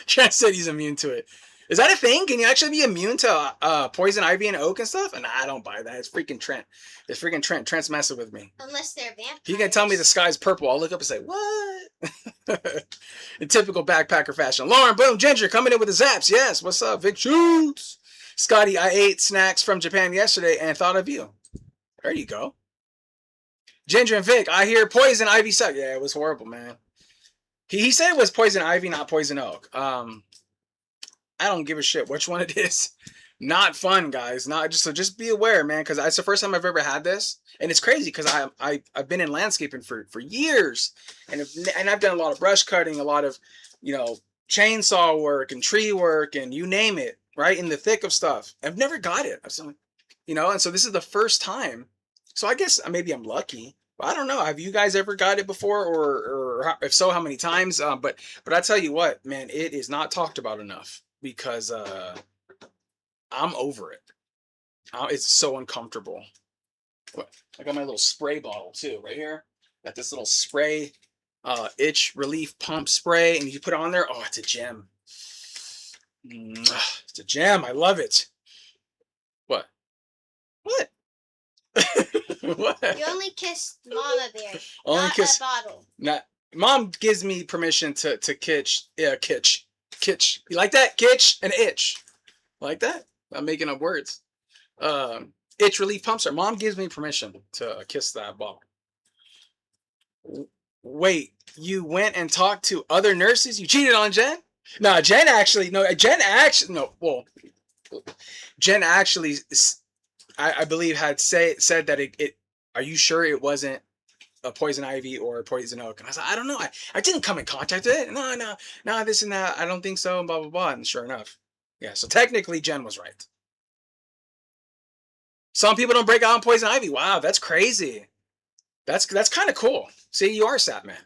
Trent said he's immune to it. Is that a thing? Can you actually be immune to poison ivy and oak and stuff? And I don't buy that. It's freaking Trent. It's freaking Trent. Trent's messing with me. Unless they're vampires. He can tell me the sky's purple. I'll look up and say, what? In typical backpacker fashion. Lauren, boom, Ginger coming in with the zaps. Yes, what's up? Vic Shoots. Scotty, I ate snacks from Japan yesterday and thought of you. There you go. Ginger and Vic, I hear poison ivy suck. Yeah, it was horrible, man. He said it was poison ivy, not poison oak. I don't give a shit which one it is. Not fun, guys. Just be aware, man, because it's the first time I've ever had this, and it's crazy because I've been in landscaping for years, and I've done a lot of brush cutting, a lot of chainsaw work and tree work and you name it, right, in the thick of stuff. I've never got it, and so this is the first time. So I guess maybe I'm lucky. I don't know. Have you guys ever got it before, or if so, how many times? But I tell you what, man, it is not talked about enough, because I'm over it. It's so uncomfortable. I got my little spray bottle too, right here. Got this little spray, itch relief pump spray, and you put it on there. Oh, it's a gem. It's a gem. I love it. What? What? You only kissed Mama Bear, Only not kiss a bottle. Not Mom gives me permission to kitsch. Yeah, kitsch. Kitsch. You like that? Kitsch and itch. Like that? I'm making up words. Itch relief pumps. Mom gives me permission to kiss that bottle. Wait, you went and talked to other nurses? You cheated on Jen? No, Jen actually. Well, Jen actually, I believe, had said that it. Are you sure it wasn't a poison ivy or poison oak. And I was like, I don't know. I didn't come in contact with it. No, this and that. I don't think so. Blah, blah, blah. And sure enough. Yeah, so technically Jen was right. Some people don't break out on poison ivy. Wow, that's crazy. That's kind of cool. See, you are sat man.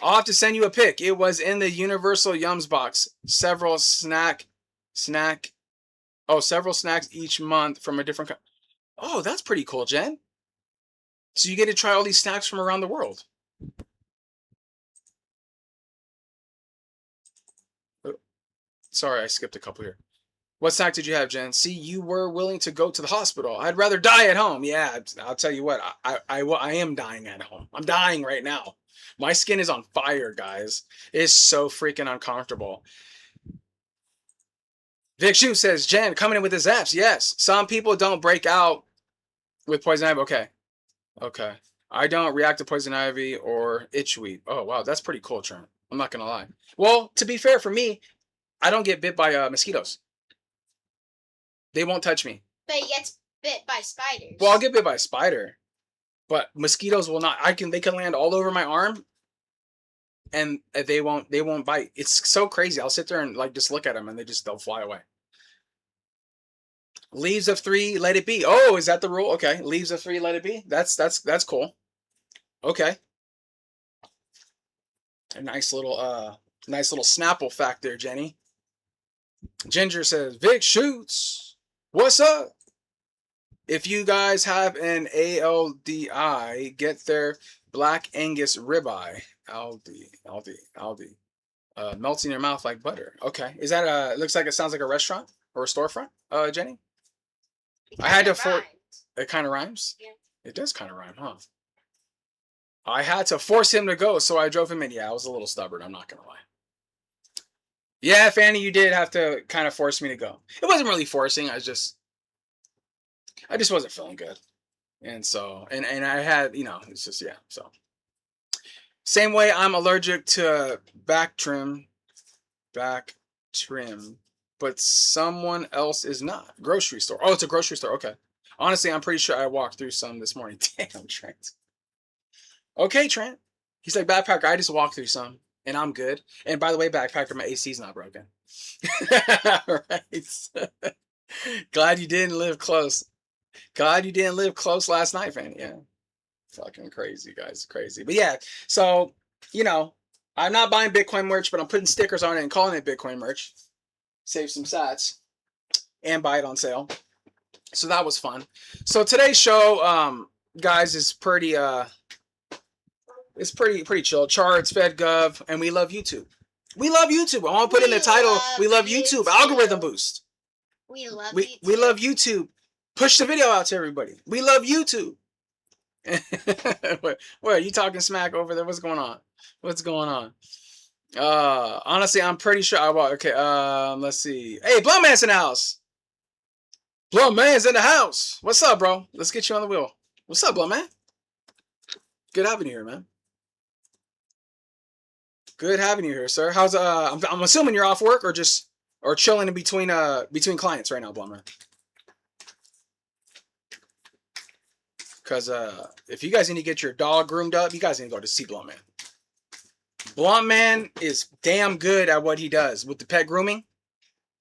I'll have to send you a pic. It was in the Universal Yums box. Several snacks each month from a different. Oh, that's pretty cool, Jen. So you get to try all these snacks from around the world. Oh, sorry, I skipped a couple here. What snack did you have, Jen? See, you were willing to go to the hospital. I'd rather die at home. Yeah, I'll tell you what. I am dying at home. I'm dying right now. My skin is on fire, guys. It is so freaking uncomfortable. Vic Shu says, Jen, coming in with the zaps. Yes, some people don't break out with poison ivy. Okay. I don't react to poison ivy or itchweed. Oh, wow, that's pretty cool, Trent. I'm not going to lie. Well, to be fair, for me, I don't get bit by mosquitoes. They won't touch me. But he gets bit by spiders. Well, I'll get bit by a spider, but mosquitoes will not. They can land all over my arm, and they won't bite. It's so crazy. I'll sit there and like just look at them, and they'll fly away. Leaves of 3, let it be. Oh, is that the rule? Okay, leaves of 3, let it be. That's cool. Okay, a nice little Snapple fact there, Jenny. Ginger says, Vic shoots. What's up? If you guys have an ALDI, get their Black Angus ribeye. Aldi. Melts in your mouth like butter. Okay. Is that looks like it sounds like a restaurant or a storefront, Jenny? I had to it kind of rhymes? Yeah. It does kind of rhyme, huh? I had to force him to go, so I drove him in. Yeah, I was a little stubborn, I'm not gonna lie. Yeah, Fanny, you did have to kind of force me to go. It wasn't really forcing. I just wasn't feeling good. And so, and I had, it's just, yeah. So same way I'm allergic to back trim, but someone else is not. Grocery store. Oh, it's a grocery store. Okay. Honestly, I'm pretty sure I walked through some this morning. Damn, Trent. Okay, Trent. He's like, backpacker, I just walked through some. And I'm good. And by the way, backpacker, my AC's not broken. Right. Glad you didn't live close. Glad you didn't live close last night, Fanny. Yeah. Fucking crazy, guys. Crazy. But yeah, so, I'm not buying Bitcoin merch, but I'm putting stickers on it and calling it Bitcoin merch. Save some sats. And buy it on sale. So that was fun. So today's show, guys, is pretty... It's pretty chill. Charts, FedGov, and we love YouTube. We love YouTube. I want to put in the title. We love YouTube. Algorithm boost. We love YouTube. We love YouTube. Push the video out to everybody. We love YouTube. What are you talking smack over there? What's going on? Honestly, I'm pretty sure. Okay. Let's see. Hey, Blumman's in the house. Blumman's in the house. What's up, bro? Let's get you on the wheel. What's up, Blumman? Good having you here, man. Good having you here, sir. How's I'm assuming you're off work or chilling in between clients right now, Blumman. Because if you guys need to get your dog groomed up, you guys need to go to see Bluntman. Bluntman is damn good at what he does with the pet grooming,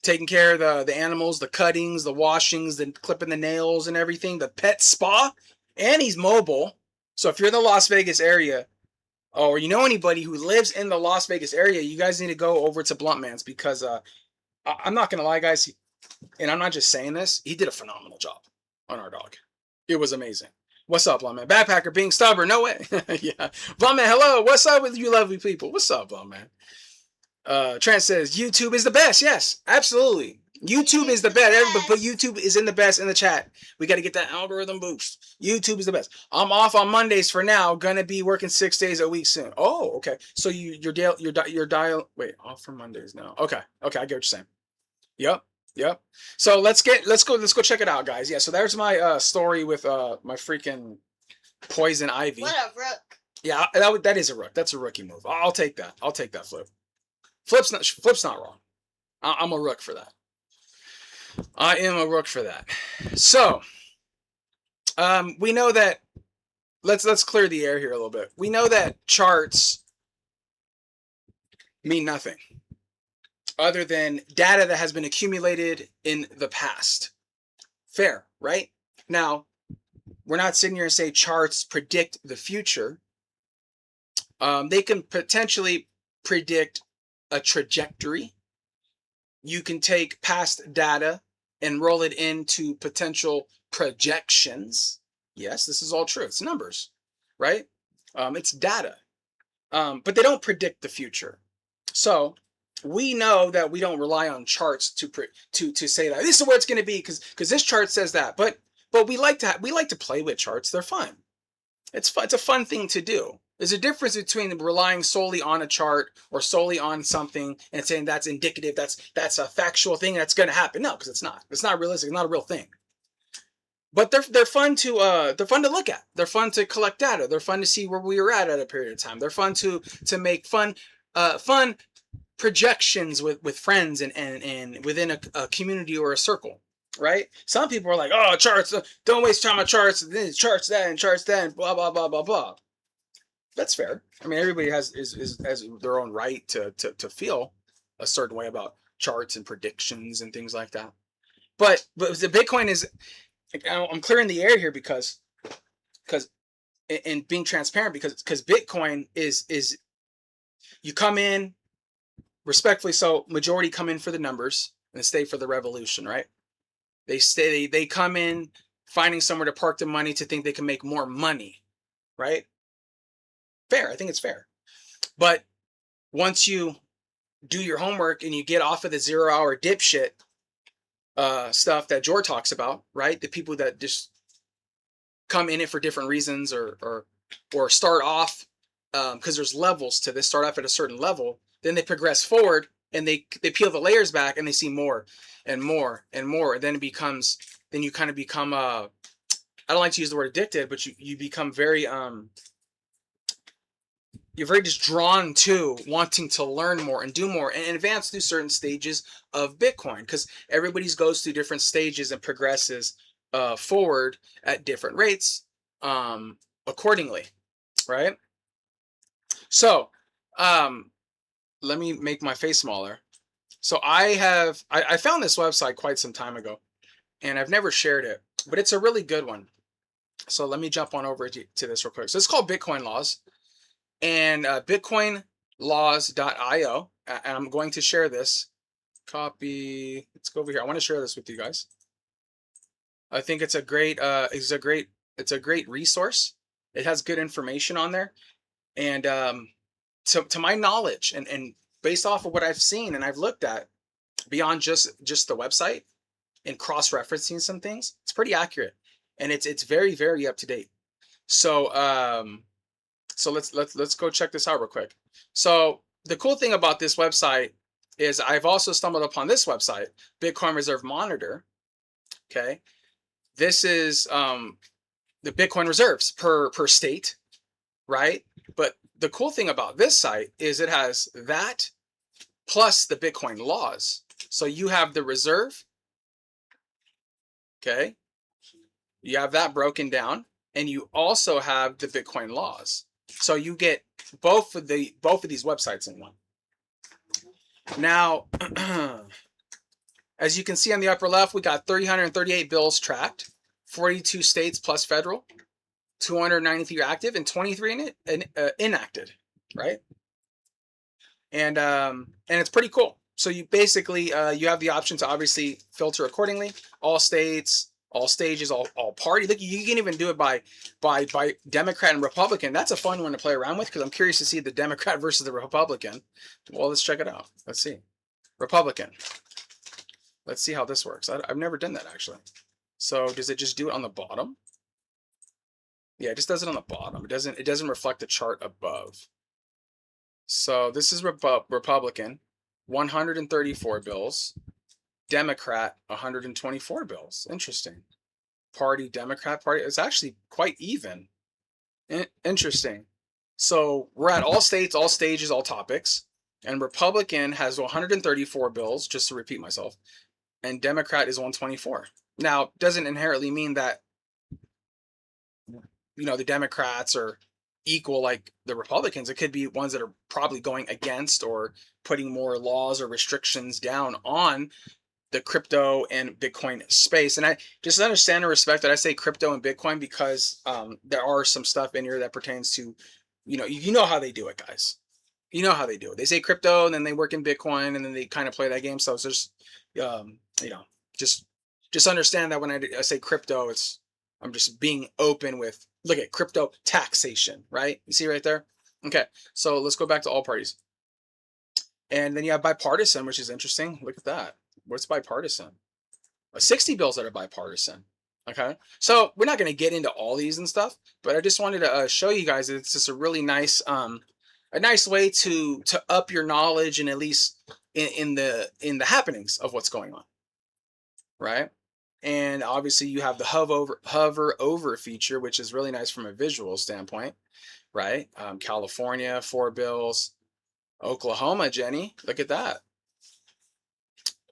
taking care of the animals, the cuttings, the washings, the clipping the nails and everything, the pet spa, and he's mobile. So if you're in the Las Vegas area, or you know anybody who lives in the Las Vegas area, you guys need to go over to Bluntman's because I'm not going to lie, guys, and I'm not just saying this, he did a phenomenal job on our dog. It was amazing. What's up, Bluntman? Backpacker being stubborn. No way. Yeah. Bluntman, hello. What's up with you lovely people? What's up, Bluntman? Trent says, YouTube is the best. Yes, absolutely. YouTube is the best. But YouTube is in the best in the chat. We got to get that algorithm boost. YouTube is the best. I'm off on Mondays for now. Gonna be working 6 days a week soon. Oh, okay. So your dial. Wait, off for Mondays now. Okay. I get what you're saying. Yep. So let's go check it out, guys. Yeah. So there's my story with my freaking poison ivy. What a rook. Yeah, that is a rook. That's a rookie move. I'll take that. Flip. Flip's not wrong. I'm a rook for that. I am a rook for that. So, we know that let's clear the air here a little bit. We know that charts mean nothing other than data that has been accumulated in the past. Fair, right? Now, we're not sitting here and say charts predict the future. They can potentially predict a trajectory. You can take past data and roll it into potential projections. Yes, this is all true. It's numbers, right? It's data. But they don't predict the future. So we know that we don't rely on charts to say that this is where it's going to be because this chart says that. But we like to play with charts. They're fun. It's fun. It's a fun thing to do. There's a difference between relying solely on a chart or solely on something and saying that's indicative, that's a factual thing that's going to happen. No, because it's not. It's not realistic. It's not a real thing. But they're fun to look at. They're fun to collect data. They're fun to see where we were at a period of time. They're fun to make fun projections with friends and within a community or a circle. Right? Some people are like, oh, charts, don't waste time on charts, then charts that and charts that and blah blah blah blah blah. That's fair. I mean, everybody has their own right to feel a certain way about charts and predictions and things like that. But the Bitcoin is, I'm clearing the air here because and being transparent because Bitcoin is you come in respectfully, so majority come in for the numbers and stay for the revolution, right? They come in finding somewhere to park the money to think they can make more money, right? Fair. I think it's fair. But once you do your homework and you get off of the 0-hour dipshit stuff that Jor talks about, right? The people that just come in it for different reasons or start off because there's levels to this, start off at a certain level, then they progress forward and they peel the layers back and they see more and more and more. And then you kind of become I don't like to use the word addicted, but you become very you're very just drawn to wanting to learn more and do more and advance through certain stages of Bitcoin because everybody goes through different stages and progresses forward at different rates accordingly, right? So let me make my face smaller. So I found this website quite some time ago and I've never shared it, but it's a really good one. So let me jump on over to this real quick. So it's called Bitcoin Laws. And bitcoinlaws.io, and I'm going to share this. Copy. Let's go over here. I want to share this with you guys. I think it's a great resource. It has good information on there, and to my knowledge, and based off of what I've seen and I've looked at, beyond just the website and cross-referencing some things, it's pretty accurate, and it's very very up to date. So So let's go check this out real quick. So the cool thing about this website is I've also stumbled upon this website, Bitcoin Reserve Monitor. Okay, this is the Bitcoin reserves per state, right? But the cool thing about this site is it has that plus the Bitcoin laws. So you have the reserve, okay? You have that broken down, and you also have the Bitcoin laws. So you get both of these websites in one. Now, as you can see on the upper left, we got 338 bills tracked, 42 states plus federal, 293 active, and 23 inactive, right? And it's pretty cool. So you basically you have the option to obviously filter accordingly, all states, all stages, all party. Look, you can even do it by Democrat and Republican. That's a fun one to play around with because I'm curious to see the Democrat versus the Republican. Well, let's check it out. Let's see. Republican. Let's see how this works. I've never done that actually. So does it just do it on the bottom? Yeah, it just does it on the bottom. It doesn't reflect the chart above. So this is Republican, 134 bills. Democrat, 124 bills. Interesting. Party, Democrat party. It's actually quite even. Interesting. So we're at all states, all stages, all topics. And Republican has 134 bills, just to repeat myself. And Democrat is 124. Now, doesn't inherently mean that the Democrats are equal like the Republicans. It could be ones that are probably going against or putting more laws or restrictions down on the crypto and Bitcoin space. And I just understand and respect that I say crypto and Bitcoin because there are some stuff in here that pertains to, you know how they do it, guys. You know how they do it. They say crypto and then they work in Bitcoin and then they kind of play that game. So it's just, just understand that when I say crypto, I'm just being open with, look at crypto taxation, right? You see right there? Okay, so let's go back to all parties. And then you have bipartisan, which is interesting. Look at that. What's bipartisan? 60 bills that are bipartisan. Okay, so we're not going to get into all these and stuff, but I just wanted to show you guys that it's just a really nice, a nice way to up your knowledge and at least in the happenings of what's going on, right? And obviously you have the hover over feature, which is really nice from a visual standpoint, right? California, 4 bills. Oklahoma, Jenny, look at that.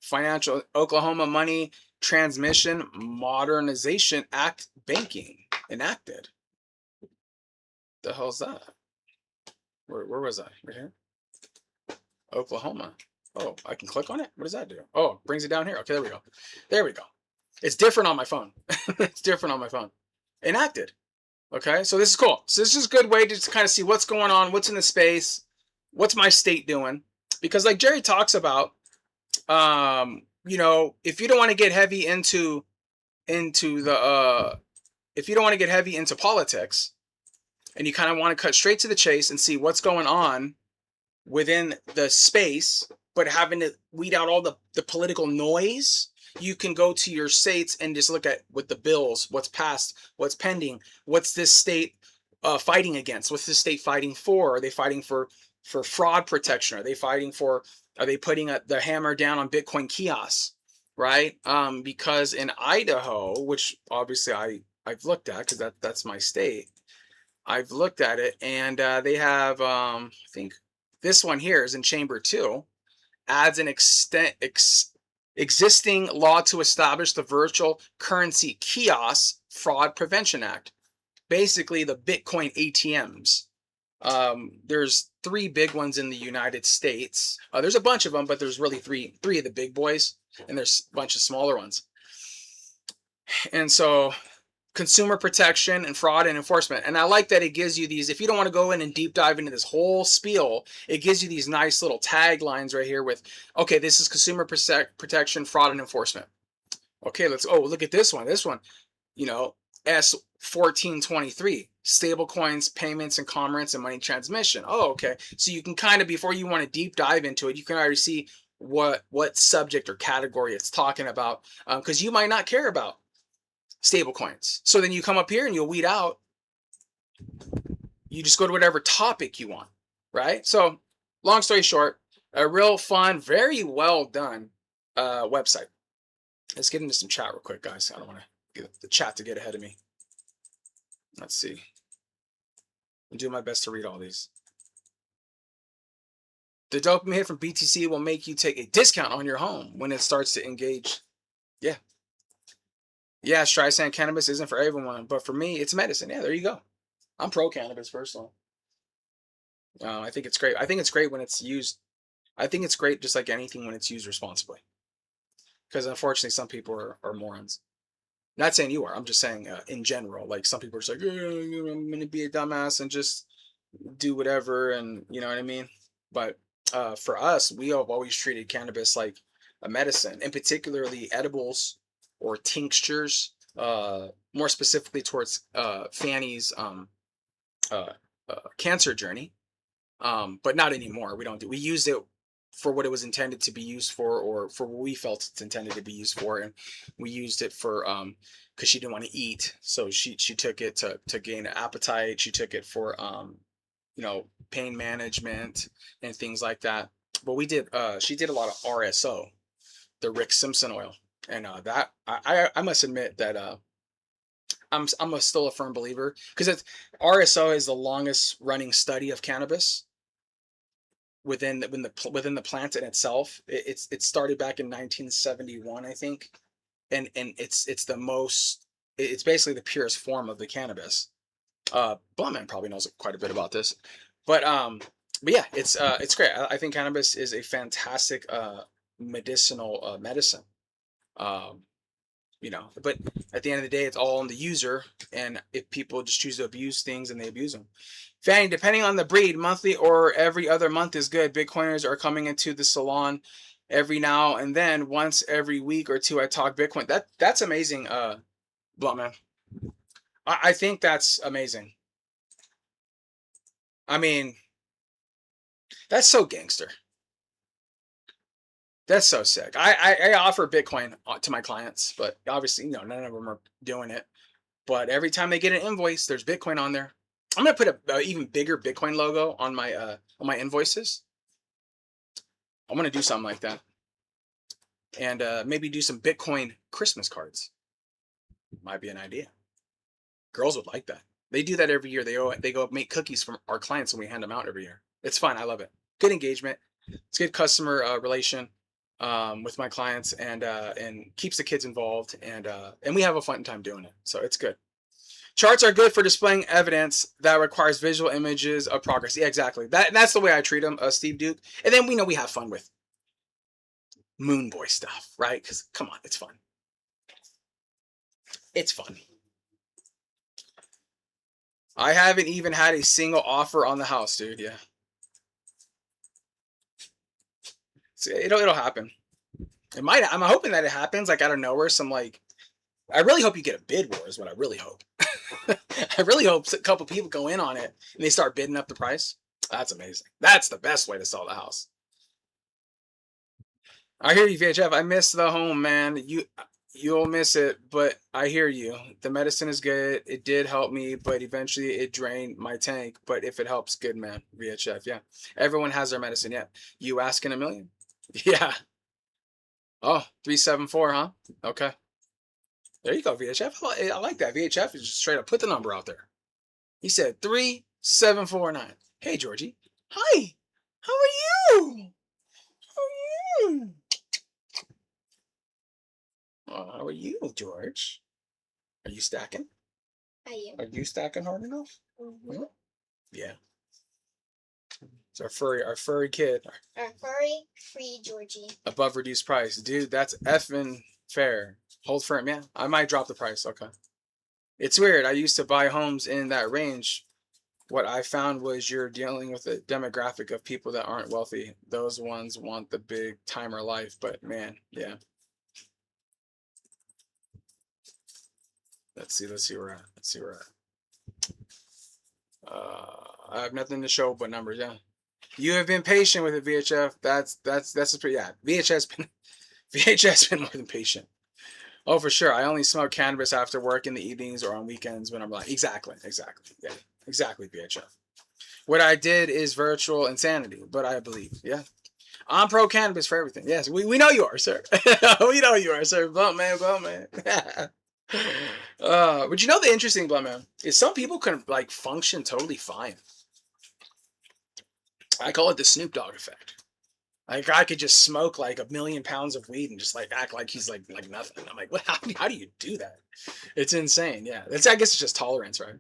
Financial Oklahoma Money Transmission Modernization Act banking enacted. The hell's that? Where was I? Right here? Oklahoma. Oh, I can click on it? What does that do? Oh, it brings it down here. Okay, there we go. There we go. It's different on my phone. It's different on my phone. Enacted. Okay, so this is cool. So this is a good way to just kind of see what's going on, what's in the space, what's my state doing. Because like Jerry talks about, if you don't want to get heavy into the if you don't want to get heavy into politics and you kind of want to cut straight to the chase and see what's going on within the space, but having to weed out all the political noise, you can go to your states and just look at what the bills, what's passed, what's pending, what's this state fighting against, what's this state fighting for? Are they fighting for fraud protection? Are they putting the hammer down on Bitcoin kiosks, right? Because in Idaho, which obviously I've looked at because that's my state, I've looked at it, and they have I think this one here is in Chamber 2, adds an existing law to establish the Virtual Currency Kiosk Fraud Prevention Act, basically the Bitcoin ATMs. There's 3 big ones in the United States. There's a bunch of them, but there's really three of the big boys, and there's a bunch of smaller ones. And so consumer protection and fraud and enforcement. And I like that it gives you these, if you don't want to go in and deep dive into this whole spiel, it gives you these nice little taglines right here with, okay, this is consumer protection, fraud, and enforcement. Okay, look at this one. This one, S1423, stable coins, payments, and commerce and money transmission. Oh, okay. So you can kind of, before you want to deep dive into it, you can already see what subject or category it's talking about, because you might not care about stable coins. So then you come up here and you'll weed out. You just go to whatever topic you want, right? So long story short, a real fun, very well done website. Let's get into some chat real quick, guys. I don't want to get the chat to get ahead of me. Let's see. I'm doing my best to read all these. The dopamine hit from BTC will make you take a discount on your home when it starts to engage. Yeah. Yeah, Streisand cannabis isn't for everyone, but for me, it's medicine. Yeah, there you go. I'm pro cannabis personally. I think it's great. I think it's great when it's used. I think it's great just like anything when it's used responsibly. Because unfortunately, some people are morons. Not saying you are. I'm just saying in general. Like some people are just like, I'm going to be a dumbass and just do whatever. And you know what I mean? But for us, we have always treated cannabis like a medicine, and particularly edibles or tinctures, more specifically towards Fanny's cancer journey. But not anymore. We used it for what it was intended to be used for, or for what we felt it's intended to be used for, and we used it for because she didn't want to eat, so she took it to gain an appetite. She took it for pain management and things like that. But she did a lot of RSO, the Rick Simpson oil, and that I must admit that I'm still a firm believer, because RSO is the longest running study of cannabis within the plant in itself. It started back in 1971, I think, and it's basically the purest form of the cannabis. Bluntman probably knows quite a bit about this, but yeah, it's great. I think cannabis is a fantastic medicinal medicine. Um, but at the end of the day, it's all on the user, and if people just choose to abuse things, and they abuse them. Fanny, depending on the breed, monthly or every other month is good. Bitcoiners are coming into the salon every now and then. Once every week or two, I talk Bitcoin. That's amazing, Bluntman. I think that's amazing. I mean, that's so gangster. That's so sick. I offer Bitcoin to my clients, but obviously, none of them are doing it. But every time they get an invoice, there's Bitcoin on there. I'm gonna put a even bigger Bitcoin logo on my invoices. I'm gonna do something like that, and maybe do some Bitcoin Christmas cards. Might be an idea. Girls would like that. They do that every year. They go make cookies from our clients, and we hand them out every year. It's fun. I love it. Good engagement. It's good customer relation with my clients, and keeps the kids involved, and we have a fun time doing it. So it's good. Charts are good for displaying evidence that requires visual images of progress. Yeah, exactly. That's the way I treat them, Steve Duke. And then we have fun with Moon Boy stuff, right? Because come on, it's fun. It's fun. I haven't even had a single offer on the house, dude. Yeah. So it'll happen. It might. I'm hoping that it happens like out of nowhere. I really hope you get a bid war is what I really hope. I really hope a couple people go in on it and they start bidding up the price. That's amazing. That's the best way to sell the house. I hear you, VHF. I miss the home, man. You'll miss it, but I hear you. The medicine is good. It did help me, but eventually it drained my tank. But if it helps, good, man. VHF, yeah. Everyone has their medicine, yeah. You asking a million? Yeah. Oh, 374, huh? Okay. There you go, VHF. I like that. VHF is just straight up put the number out there. He said 3749. Hey, Georgie. Hi. How are you? How are you? Oh, how are you, George? Are you stacking? I am. Are you stacking hard enough? Mm-hmm. Yeah. It's our furry kid. Our furry free Georgie. Above reduced price. Dude, that's effing fair. Hold firm, yeah. I might drop the price. Okay. It's weird. I used to buy homes in that range. What I found was you're dealing with a demographic of people that aren't wealthy. Those ones want the big timer life, but man, yeah. Let's see where we're at. I have nothing to show but numbers, yeah. You have been patient with it, VHF. That's a pretty, yeah. VHS been more than patient. Oh, for sure. I only smoke cannabis after work in the evenings or on weekends when I'm like, exactly. Yeah, exactly, VHF. What I did is virtual insanity, but I believe, yeah. I'm pro cannabis for everything. Yes, we know you are, sir. We know you are, sir. Blunt man. But you know the interesting, Blunt man, is some people can like function totally fine. I call it the Snoop Dogg effect. Like I could just smoke like 1,000,000 pounds of weed and just like act like he's like nothing. I'm like, what? How do you do that? It's insane. Yeah, I guess it's just tolerance, right?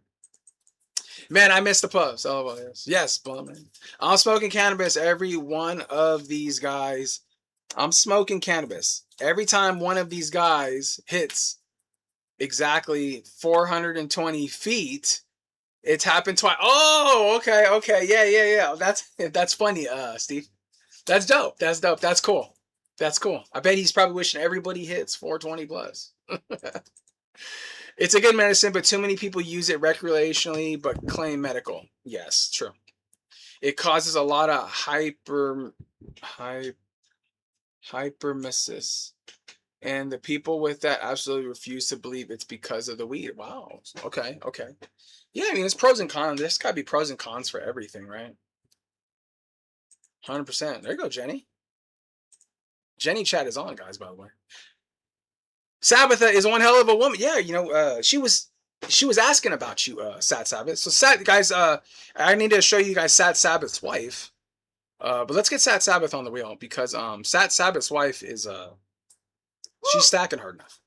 Man, I missed the puffs. Oh well, yes, Blunt man. I'm smoking cannabis. Every one of these guys, I'm smoking cannabis. Every time one of these guys hits exactly 420 feet, it's happened twice. Oh, okay, yeah. That's funny, Steve. That's dope. That's cool. I bet he's probably wishing everybody hits 420 plus. It's a good medicine, but too many people use it recreationally but claim medical. Yes, true. It causes a lot of hypermesis. And the people with that absolutely refuse to believe it's because of the weed. Wow. Okay. Yeah, I mean, there's pros and cons. There's got to be pros and cons for everything, right? 100%. There you go, Jenny. Jenny chat is on, guys, by the way. Sabbatha is one hell of a woman. Yeah, she was asking about you, Sat Sabbath. So, guys, I need to show you guys Sat Sabbath's wife. But let's get Sat Sabbath on the wheel because Sat Sabbath's wife is she's stacking hard enough.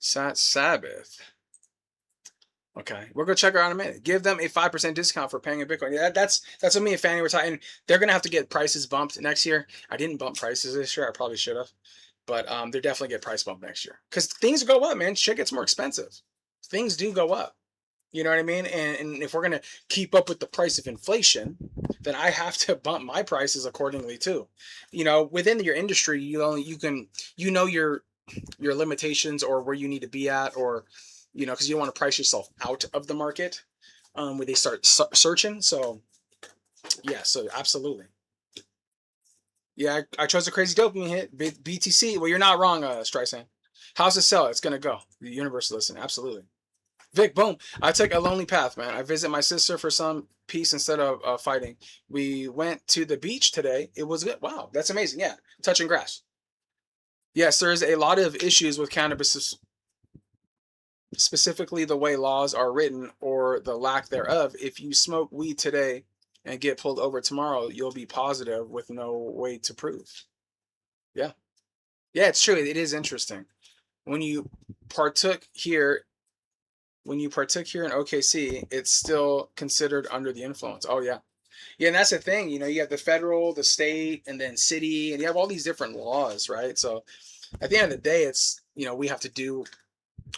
Sabbath. Okay, we're gonna check her out in a minute. Give them a 5% discount for paying in Bitcoin. Yeah, that's what me and Fanny were talking. They're gonna have to get prices bumped next year. I didn't bump prices this year. I probably should have, but they're definitely get price bump next year because things go up, man. Shit gets more expensive. Things do go up. You know what I mean? And if we're gonna keep up with the price of inflation, then I have to bump my prices accordingly too. You know, within your industry, you can your limitations or where you need to be at, or you know, because you don't want to price yourself out of the market where they start searching. So yeah, so absolutely. Yeah, I chose a crazy dopamine hit. BTC. Well, you're not wrong, Streisand. How's it sell? It's gonna go. The universe listen. Absolutely. Vic, boom. I took a lonely path, man. I visit my sister for some peace instead of fighting. We went to the beach today. It was good. Wow, that's amazing. Yeah, touching grass. Yes, there's a lot of issues with cannabis, specifically the way laws are written or the lack thereof. If you smoke weed today and get pulled over tomorrow, you'll be positive with no way to prove. Yeah. Yeah, it's true. It is interesting. When you partook here in OKC, it's still considered under the influence. Oh yeah. Yeah, and that's the thing, you know, you have the federal, the state, and then city, and you have all these different laws, right? So at the end of the day, it's, you know, we have to do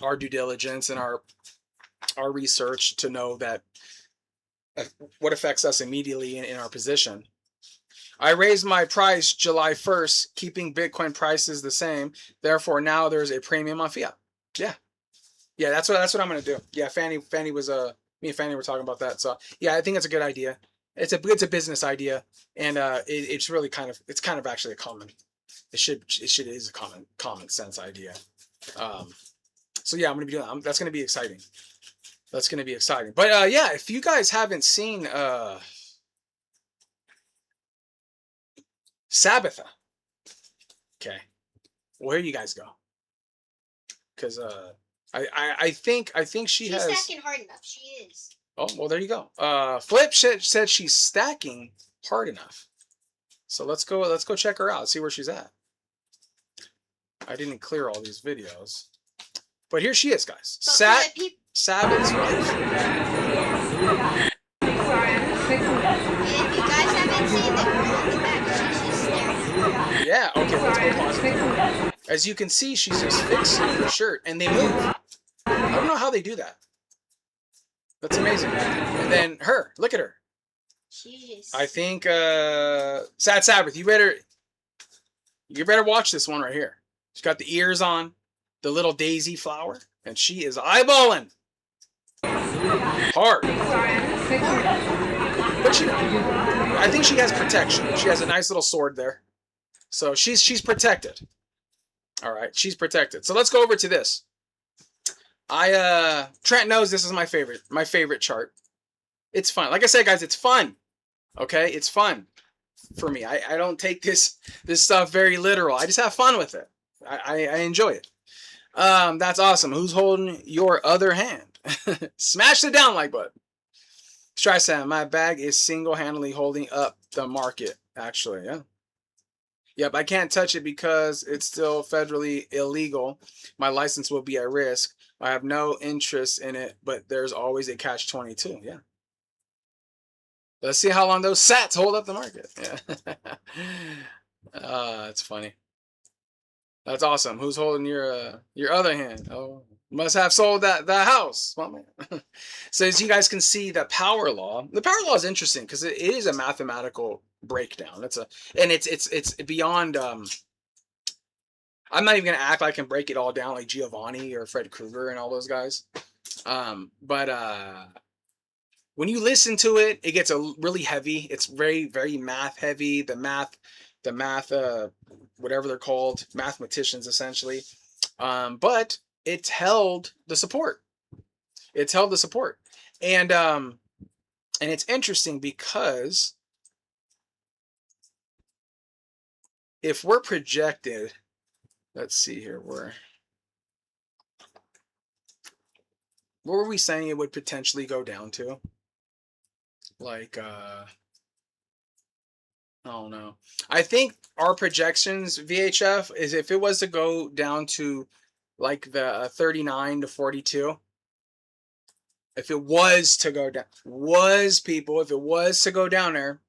our due diligence and our research to know that what affects us immediately in our position. I raised my price July 1st, keeping Bitcoin prices the same. Therefore, now there's a premium on fiat. Yeah. Yeah, that's what I'm gonna do. Yeah, Fanny was me and Fanny were talking about that. So yeah, I think it's a good idea. It's a business idea, and it's really kind of actually a common. It is a common sense idea. So yeah, I'm gonna be doing that. That's gonna be exciting. That's gonna be exciting. But yeah, if you guys haven't seen Sabbatha, okay, where do you guys go? Because I think she's stacking hard enough. She is. Oh, well, there you go. Flip said she's stacking hard enough. So let's go check her out, see where she's at. I didn't clear all these videos. But here she is, guys. Sabbath's wife. And if you guys haven't seen the girl in the back, she's just staring. Yeah, okay, let's go pause it. As you can see, she's just fixing her shirt, and they move. I don't know how they do that. That's amazing. And then her, look at her. Jeez. I think Sabbath, you better watch this one right here. She's got the ears on, the little daisy flower, and she is eyeballing hard. But I think she has protection. She has a nice little sword there. So she's protected. All right, she's protected. So let's go over to this. Trent knows this is my favorite chart. It's fun. Like I said, guys, it's fun. Okay, it's fun for me. I don't take this stuff very literal. I just have fun with it. I enjoy it. That's awesome. Who's holding your other hand? Smash the down like button. Streisand, my bag is single-handedly holding up the market. Actually, yeah. Yep, I can't touch it because it's still federally illegal. My license will be at risk. I have no interest in it, but there's always a catch-22. Yeah. Let's see how long those sats hold up the market. Yeah. That's funny. That's awesome. Who's holding your other hand? Oh, must have sold that house. Well, man. So as you guys can see, the power law is interesting because it is a mathematical breakdown. It's beyond. I'm not even gonna act like I can break it all down like Giovanni or Fred Krueger and all those guys. But when you listen to it, it gets really heavy. It's very, very math heavy. The math, whatever they're called, mathematicians essentially. But it's held the support. It's held the support, and it's interesting because if we're projected, let's see here, what were we saying it would potentially go down to? Like, I don't know. I think our projections, VHF, is if it was to go down to like the 39 to 42. If it was to go down, if it was to go down there,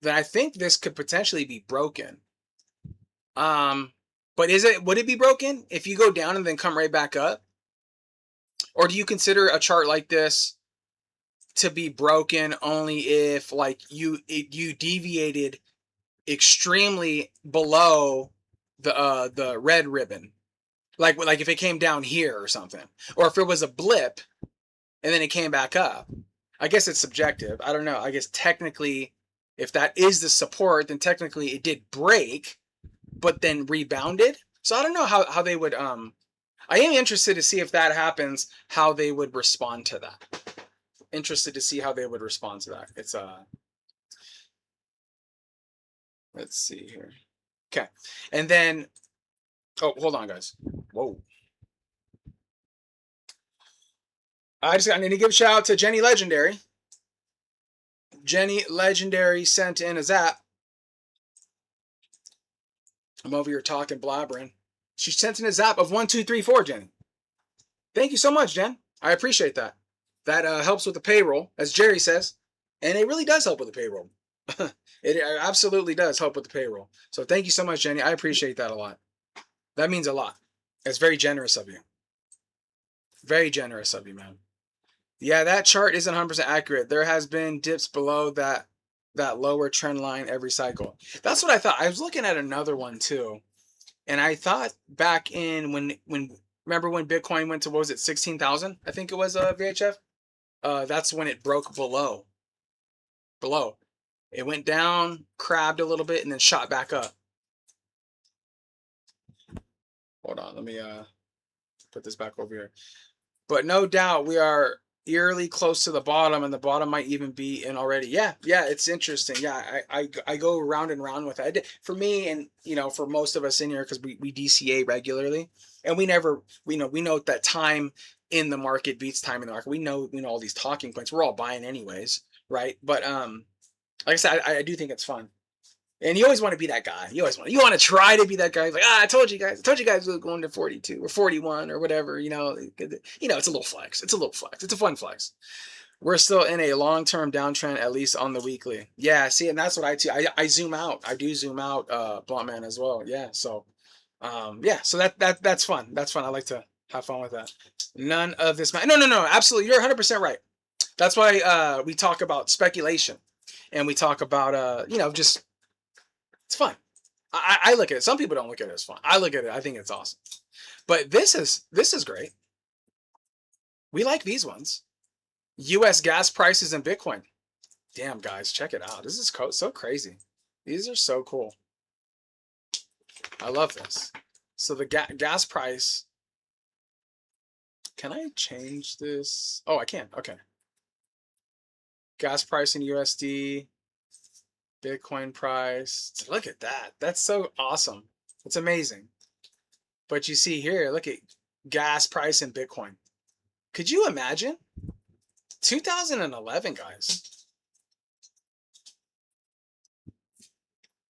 then I think this could potentially be broken. But would it be broken if you go down and then come right back up? Or do you consider a chart like this to be broken only if like you deviated extremely below the red ribbon? Like if it came down here or something, or if it was a blip and then it came back up. I guess it's subjective. I don't know. I guess technically, if that is the support, then technically it did break, but then rebounded. So I don't know how they would. I am interested to see if that happens, how they would respond to that. Interested to see how they would respond to that. It's let's see here. Okay, and then hold on, guys. Whoa. I need to give a shout out to Jenny Legendary. Jenny Legendary sent in a zap. I'm over here talking, blabbering. She sent in a zap of 1, 2, 3, 4, Jenny. Thank you so much, Jen. I appreciate that. That helps with the payroll, as Jerry says. And it really does help with the payroll. It absolutely does help with the payroll. So thank you so much, Jenny. I appreciate that a lot. That means a lot. It's very generous of you. Very generous of you, man. Yeah, that chart isn't 100% accurate. There has been dips below that lower trend line every cycle. That's what I thought. I was looking at another one too. And I thought back in when remember when Bitcoin went to, what was it, 16,000? I think it was VHF. That's when it broke below. It went down, crabbed a little bit, and then shot back up. Hold on, let me put this back over here. But no doubt we are eerily close to the bottom, and the bottom might even be in already. Yeah, it's interesting. Yeah, I go round and round with that. For me, and for most of us in here, because we DCA regularly, and we know that time in the market beats time in the market. We know all these talking points. We're all buying anyways, right? But like I said, I do think it's fun. And you always want to be that guy. You want to try to be that guy. Like, I told you guys we were going to 42 or 41 or whatever. It's a little flex. It's a fun flex. We're still in a long-term downtrend, at least on the weekly. Yeah, see, and that's what I zoom out. I do zoom out, Bluntman as well. Yeah, so, so that's fun. That's fun. I like to have fun with that. None of this. No, absolutely. You're 100% right. That's why we talk about speculation, and we talk about just. It's fun. I look at it. Some people don't look at it as fun. I look at it. I think it's awesome. But this is great. We like these ones. U.S. gas prices and Bitcoin. Damn, guys, check it out. This is so crazy. These are so cool. I love this. So the gas price. Can I change this? Oh, I can. Okay. Gas price in USD. Bitcoin price. Look at that. That's so awesome. It's amazing. But you see here, look at gas price and Bitcoin. Could you imagine? 2011, guys.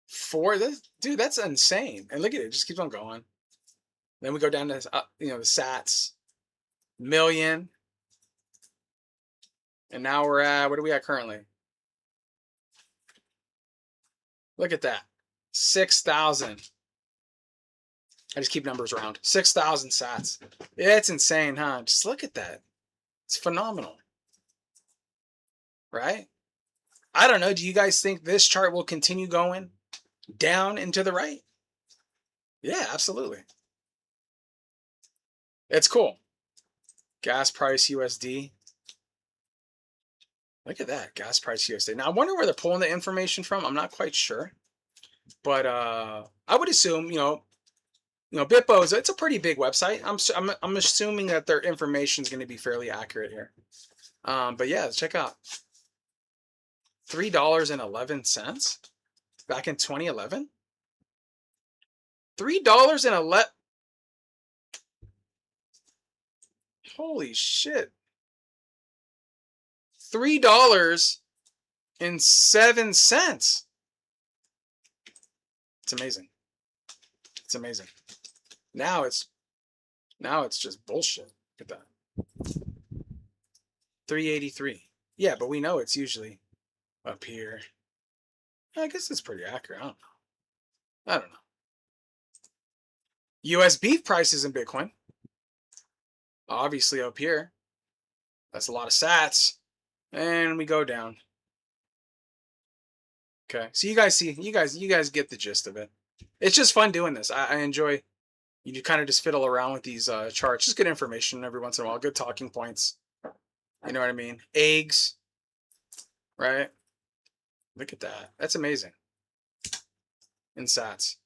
For this, dude, that's insane. And look at it. It just keeps on going. Then we go down to the sats. Million. And now we're at, what are we at currently? Look at that. 6,000. I just keep numbers around. 6,000 sats. It's insane, huh? Just look at that. It's phenomenal. Right? I don't know. Do you guys think this chart will continue going down and to the right? Yeah, absolutely. It's cool. Gas price USD. Look at that, gas price USD. Now I wonder where they're pulling the information from. I'm not quite sure, but I would assume Bitbo it's a pretty big website. I'm assuming that their information is going to be fairly accurate here. But yeah, let's check out $3.11 back in 2011. $3.11. Holy shit. $3.07. It's amazing. It's amazing. Now it's Now it's just bullshit. Look at that. 383. Yeah, but we know it's usually up here. I guess it's pretty accurate. I don't know. US beef prices in Bitcoin. Obviously up here. That's a lot of sats. And we go down. Okay. So you guys see, you guys get the gist of it. It's just fun doing this. I enjoy, you kind of just fiddle around with these charts. Just good information every once in a while. Good talking points. You know what I mean? Eggs. Right? Look at that. That's amazing. In sats.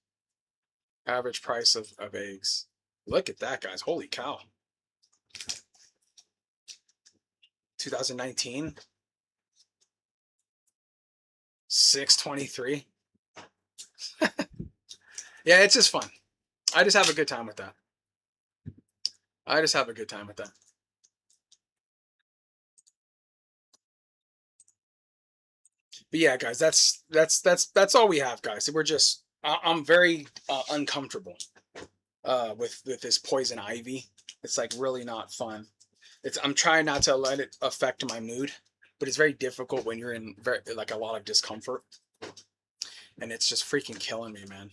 Average price of eggs. Look at that, guys. Holy cow. 2019. 623. Yeah, it's just fun. I just have a good time with that. I just have a good time with that. But yeah, guys, that's all we have, guys. We're just I'm very uncomfortable with this poison ivy. It's like really not fun. I'm trying not to let it affect my mood, but it's very difficult when you're in like a lot of discomfort, and it's just freaking killing me, man.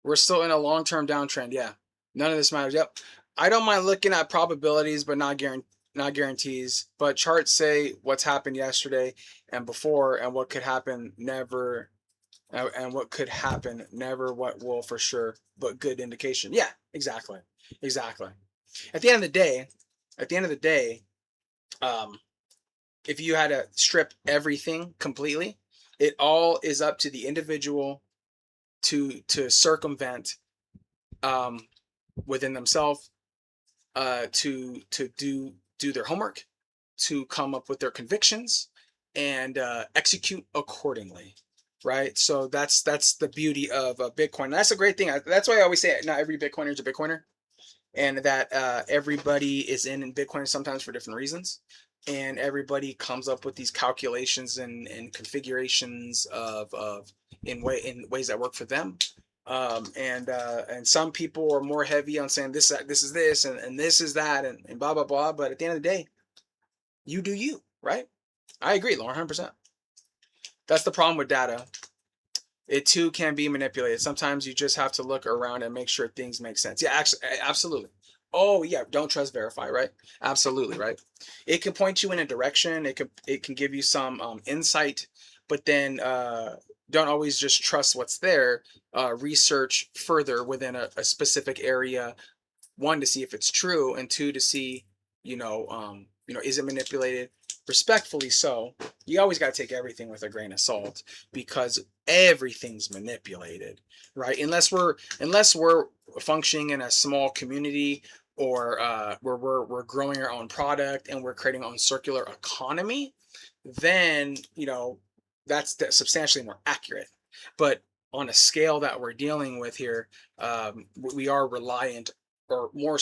We're still in a long-term downtrend. Yeah, none of this matters. Yep, I don't mind looking at probabilities, but not guarantees. But charts say what's happened yesterday and before, and what could happen never, and what could happen never. What will for sure, but good indication. Yeah, exactly. At the end of the day, if you had to strip everything completely, it all is up to the individual to circumvent within themselves, to do their homework, to come up with their convictions, and execute accordingly. Right? So that's the beauty of Bitcoin. That's a great thing. That's why I always say not every Bitcoiner is a Bitcoiner, and that everybody is in Bitcoin sometimes for different reasons, and everybody comes up with these calculations and configurations in ways that work for them. And some people are more heavy on saying this is this and this is that and blah blah blah. But at the end of the day, you do you, right? I agree, Lauren, 100%. That's the problem with data. It too can be manipulated. Sometimes you just have to look around and make sure things make sense. Yeah, actually, absolutely. Oh yeah, don't trust, verify, right? Absolutely, right? It can point you in a direction. It can give you some insight, but then don't always just trust what's there. Research further within a specific area. One, to see if it's true, and two, to see, is it manipulated? Respectfully so. You always got to take everything with a grain of salt, because everything's manipulated, right? Unless we're functioning in a small community, or where we're growing our own product and we're creating our own circular economy, then that's substantially more accurate. But on a scale that we're dealing with here, we are reliant, or more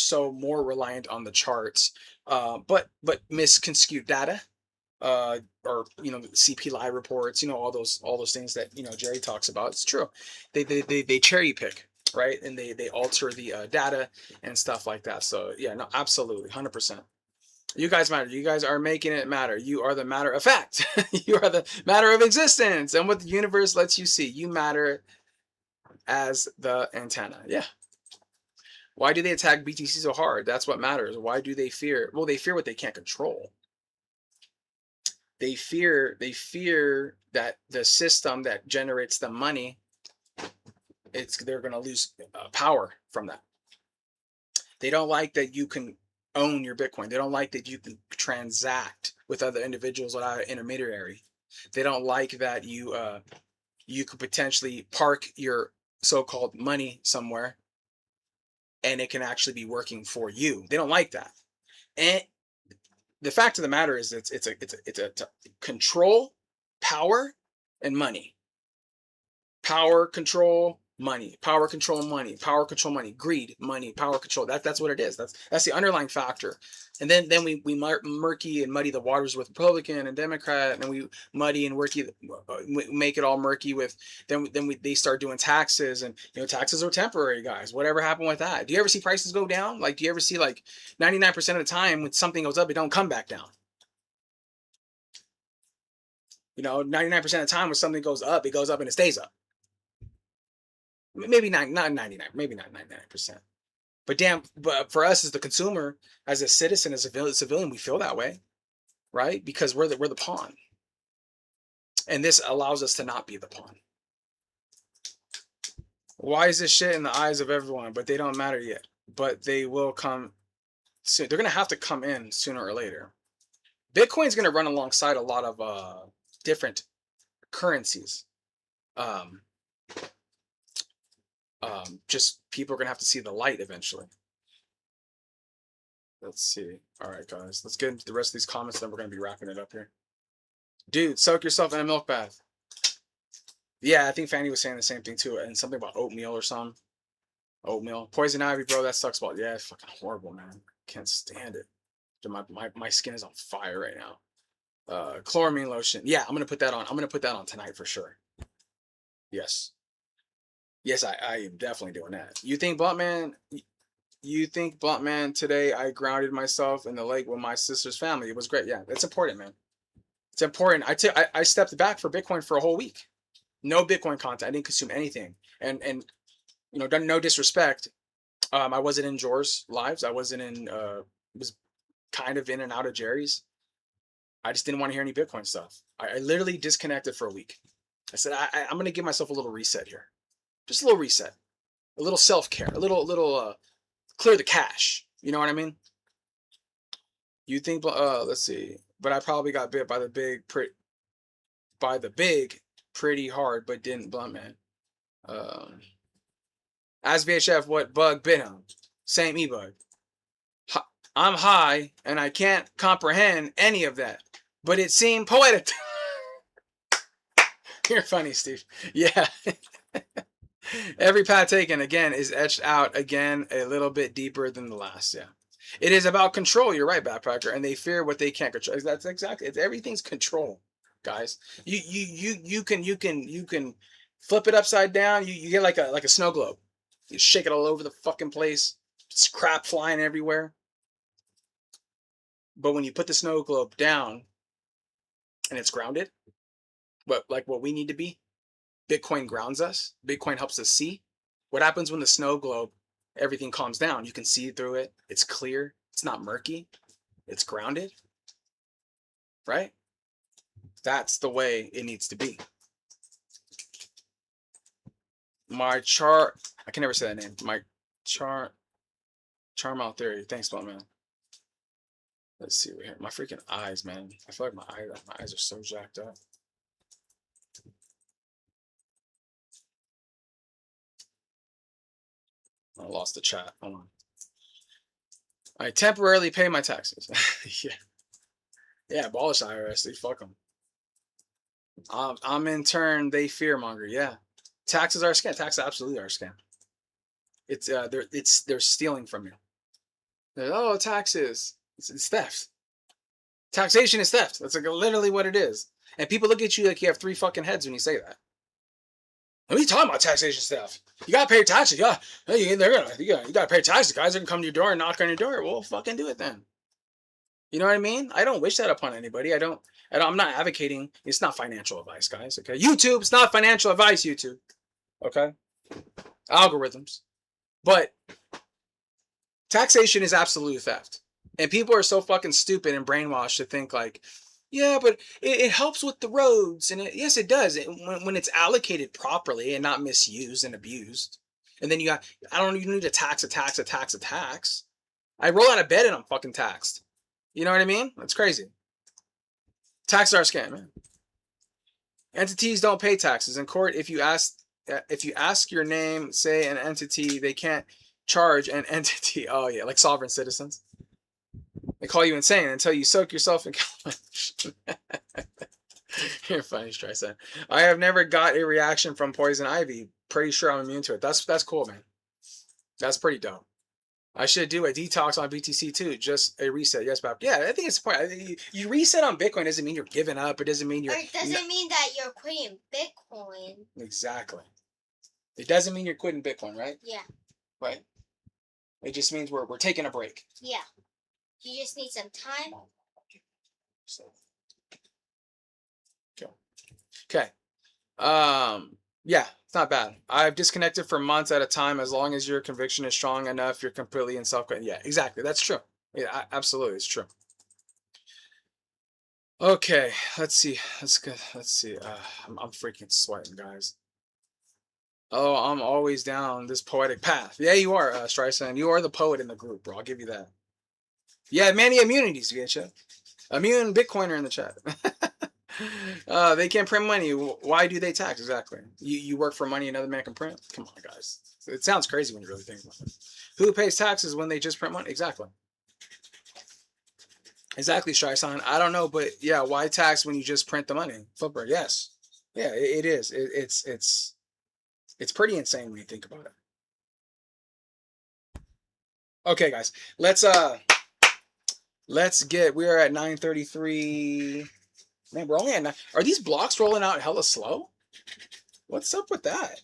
reliant on the charts, but misconstrued data, or CPI reports, all those things that Jerry talks about. It's true. They cherry pick, right, and they alter the data and stuff like that. So yeah, no, absolutely, 100%. You guys matter. You guys are making it matter. You are the matter of fact. You are the matter of existence, and what the universe lets you see. You matter as the antenna. Yeah. Why do they attack BTC so hard? That's what matters. Why do they fear? Well, they fear what they can't control. They fear that the system that generates the money, they're going to lose power from that. They don't like that you can own your Bitcoin. They don't like that you can transact with other individuals without an intermediary. They don't like that you could potentially park your so-called money somewhere and it can actually be working for you. They don't like that. And the fact of the matter is, it's a control, power, and money. Power, control, money, power, control, money, greed, money, power, control. That's what it is. That's the underlying factor. And then we murky and muddy the waters with Republican and Democrat, and we muddy and make it all murky with they start doing taxes, and taxes are temporary, guys. Whatever happened with that? Do you ever see prices go down? Like, do you ever see, like, 99% of the time when something goes up, it don't come back down? 99% of the time when something goes up, it goes up and it stays up. Maybe not 99, maybe not 99%. But for us as the consumer, as a citizen, as a civilian, we feel that way, right? Because we're the pawn. And this allows us to not be the pawn. Why is this shit in the eyes of everyone? But they don't matter yet. But they will come soon. They're going to have to come in sooner or later. Bitcoin's going to run alongside a lot of different currencies. Just people are gonna have to see the light eventually. Let's see. All right, guys, let's get into the rest of these comments, then we're gonna be wrapping it up here. Dude, soak yourself in a milk bath. Yeah, I think Fanny was saying the same thing too, and something about oatmeal or something. Oatmeal, poison ivy, bro. That sucks. About, yeah, it's fucking horrible, man. Can't stand it. My skin is on fire right now. Chloramine lotion. Yeah, I'm gonna put that on. I'm gonna put that on tonight for sure. Yes. Yes, I am definitely doing that. You think Bluntman today I grounded myself in the lake with my sister's family. It was great. Yeah, it's important, man. It's important. I stepped back for Bitcoin for a whole week. No Bitcoin content. I didn't consume anything. And no disrespect. I wasn't in Jor's lives. I wasn't in was kind of in and out of Jerry's. I just didn't want to hear any Bitcoin stuff. I literally disconnected for a week. I said I'm gonna give myself a little reset here. Just a little reset, a little self-care, a little clear the cache. You know what I mean? You think, let's see, but I probably got bit by the big pretty hard, but didn't blunt, man. As VHF, what bug bit him? Same e-bug. I'm high and I can't comprehend any of that, but it seemed poetic. You're funny, Steve. Yeah. Every path taken, again, is etched out again a little bit deeper than the last. Yeah. It is about control. You're right, Backpacker. And they fear what they can't control. That's exactly it. Everything's control, guys. You can flip it upside down. You get like a snow globe. You shake it all over the fucking place. It's crap flying everywhere. But when you put the snow globe down and it's grounded, what we need to be, Bitcoin grounds us. Bitcoin helps us see. What happens when the snow globe, everything calms down? You can see through it. It's clear. It's not murky. It's grounded. Right? That's the way it needs to be. I can never say that name. My Charmal Theory. Thanks, man. Let's see right here. My freaking eyes, man. I feel like my eyes are so jacked up. I lost the chat. Hold on. I temporarily pay my taxes. Yeah, abolish the IRS. They fuck them. I'm in turn. They fearmonger. Yeah, taxes are a scam. Taxes absolutely are a scam. They're stealing from you. Oh, taxes. It's theft. Taxation is theft. That's like literally what it is. And people look at you like you have 3 fucking heads when you say that. What are you talking about, taxation stuff? You gotta pay your taxes. You gotta pay taxes. Guys are gonna come to your door and knock on your door. Well, fucking do it then. You know what I mean? I don't wish that upon anybody. I'm not advocating. It's not financial advice, guys. Okay, YouTube. It's not financial advice, YouTube. Okay, algorithms. But taxation is absolute theft, and people are so fucking stupid and brainwashed to think like, yeah, but it helps with the roads, and yes, it does when it's allocated properly and not misused and abused. And then you need to tax. I roll out of bed and I'm fucking taxed. You know what I mean? That's crazy. Taxes are a scam, man. Entities don't pay taxes in court. If you ask your name, say an entity, they can't charge an entity. Oh yeah, like sovereign citizens. They call you insane until you soak yourself in college. You're funny, Streisand. I have never got a reaction from poison ivy, pretty sure I'm immune to it. That's cool, man. That's pretty dope. I should do a detox on BTC too. Just a reset. Yes, Bob. Yeah, I think it's point. You reset on Bitcoin doesn't mean you're giving up. It doesn't mean you're. Or it doesn't mean that you're quitting Bitcoin. Exactly. It doesn't mean you're quitting Bitcoin, right? Yeah. Right. It just means we're taking a break. Yeah. You just need some time. So. Okay. Yeah, it's not bad. I've disconnected for months at a time. As long as your conviction is strong enough, you're completely in self. Yeah, exactly. That's true. Yeah, absolutely, it's true. Okay, let's see. Let's go. Let's see. I'm freaking sweating, guys. Oh, I'm always down this poetic path. Yeah, you are, Streisand. You are the poet in the group, bro. I'll give you that. Yeah, many immunities, you get you. Immune Bitcoiner in the chat. They can't print money. Why do they tax? Exactly. You work for money another man can print? Come on, guys. It sounds crazy when you really think about it. Who pays taxes when they just print money? Exactly. Exactly, Streisand. I don't know, but yeah, why tax when you just print the money? Flipper, yes. Yeah, it is. It's pretty insane when you think about it. Okay, guys. Let's get, we are at 9:33. Man, we're only at 9. Are these blocks rolling out hella slow? What's up with that?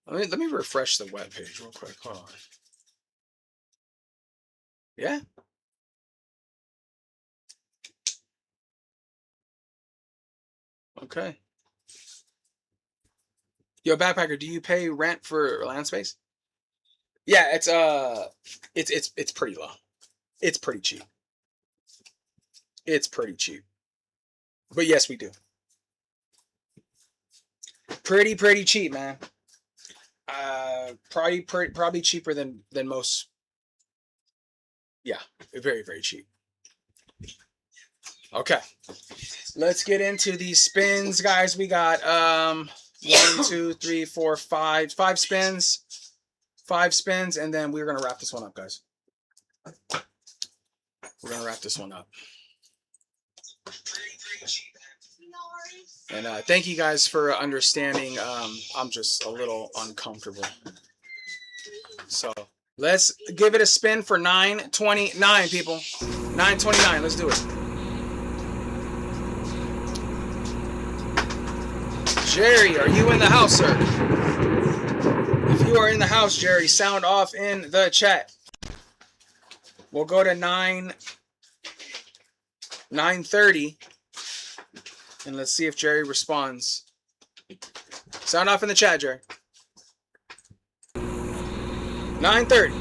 Let me refresh the web page real quick. Hold on. Yeah. Okay. Yo, Backpacker, do you pay rent for land space? Yeah, it's pretty low. It's pretty cheap. It's pretty cheap. But yes, we do. Pretty cheap, man. Probably cheaper than most. Yeah, very cheap. Okay. Let's get into these spins, guys. We got 1, 2, 3, 4, 5 spins. 5 spins, and then we're gonna wrap this one up, guys. We're gonna wrap this one up. And thank you guys for understanding. I'm just a little uncomfortable. So let's give it a spin for 929, people. 929. Let's do it. Jerry, are you in the house, sir? If you are in the house, Jerry, sound off in the chat. We'll go to 9:30. And let's see if Jerry responds. Sound off in the chat, Jerry. 9:30.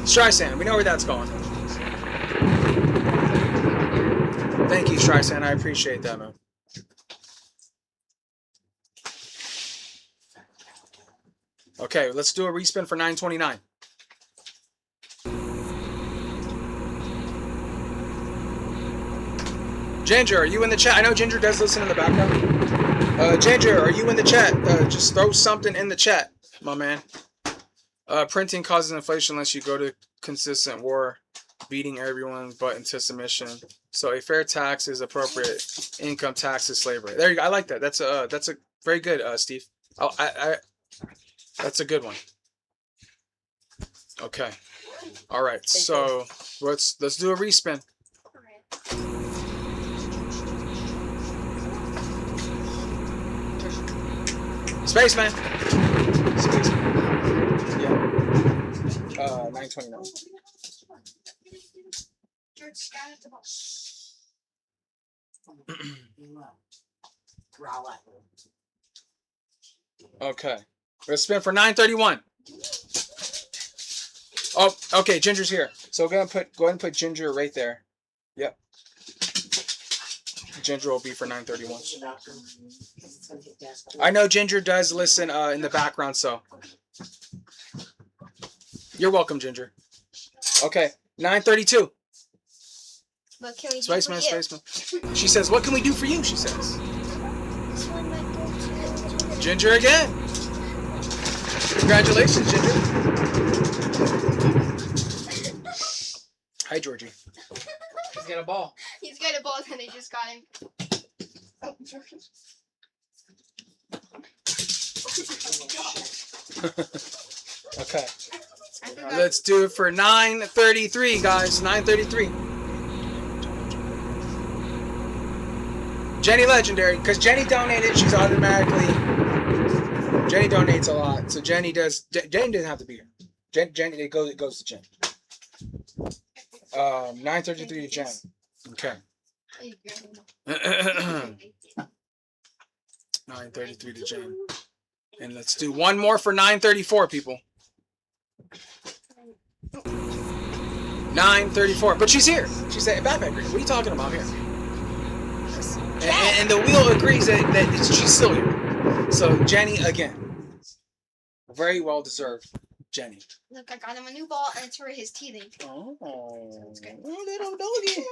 Streisand, we know where that's going. Thank you, Streisand. I appreciate that, man. Okay, let's do a respin for 929. Ginger, are you in the chat? I know Ginger does listen in the background. Ginger, are you in the chat? Just throw something in the chat, my man. Printing causes inflation unless you go to consistent war, beating everyone but into submission. So a fair tax is appropriate. Income tax is slavery. There you go. I like that. That's a very good, Steve. That's a good one. Okay. All right. So let's do a respin. Spaceman. Spaceman. Yeah. 929. Okay. Let's spin for 931. Oh, okay. Ginger's here. So go ahead and put Ginger right there. Yep. Ginger will be for 931. I know Ginger does listen in the background, so you're welcome, Ginger. Okay, 932. What can we do Spaceman, for you? Spaceman. She says, "What can we do for you?" She says. Ginger again. Congratulations, Ginger. Hi, Georgie. got a ball. He's got a ball, and they just got him. Okay. Let's do it for 9:33, guys. 9:33. Jenny Legendary, because Jenny donated, she's automatically. Jenny donates a lot, so Jenny does. Jenny doesn't have to be here. Jenny, it goes to Jen. 9:33 to Jen. Okay. 9:33 to Jen. And let's do one more for 9:34, people. 9:34, but she's here. She's a backpacker. What are you talking about here? And the wheel agrees that she's still here. So Jenny again, very well deserved. Jenny. Look, I got him a new ball, and it's for his teething. Oh, That's good. Little doggy.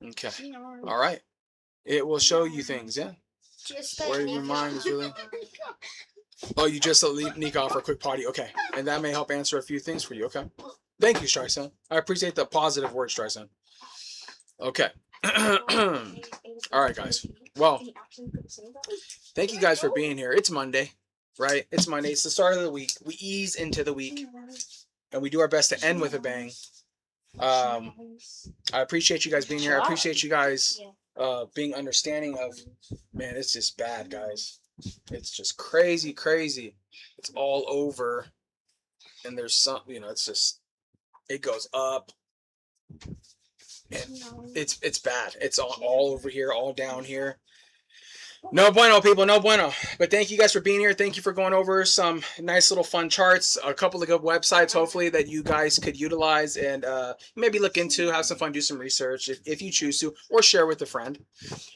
Okay. All right. It will show you things, yeah. Just Where your mind is really. Oh, you just let Nika off for a quick potty. Okay. And that may help answer a few things for you. Okay. Thank you, Streisand. I appreciate the positive word, Streisand. Okay. All right, guys. Well, thank you guys for being here. It's Monday, right? It's Monday. It's the start of the week. We ease into the week, and we do our best to end with a bang. I appreciate you guys being here. I appreciate you guys being understanding of, man, it's just bad, guys. It's just crazy, crazy. It's all over. And there's some, it's just, it goes up. And it's bad. It's all over here, all down here. No bueno, people, no bueno. But thank you guys for being here. Thank you for going over some nice little fun charts, a couple of good websites, hopefully, that you guys could utilize and maybe look into, have some fun, do some research if you choose to, or share with a friend.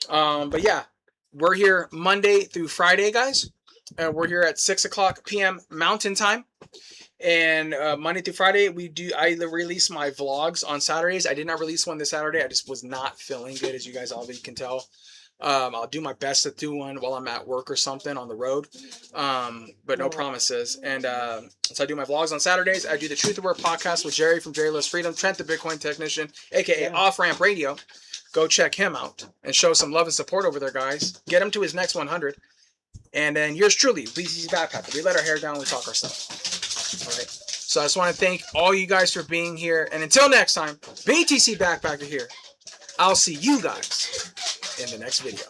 But yeah, we're here Monday through Friday, guys. We're here at 6 o'clock p.m. Mountain Time. And Monday through Friday, I release my vlogs on Saturdays. I did not release one this Saturday. I just was not feeling good, as you guys already can tell. I'll do my best to do one while I'm at work or something on the road, but no promises. And so I do my vlogs on Saturdays. I do the Truth or Word podcast with Jerry from Jerry Loves Freedom, Trent the Bitcoin Technician, aka Off Ramp Radio. Go check him out and show some love and support over there, guys. Get him to his next 100. And then yours truly, btc-backpacker. We let our hair down, we talk our stuff. All right. So I just want to thank all you guys for being here. And until next time, BTC Backpacker here. I'll see you guys in the next video.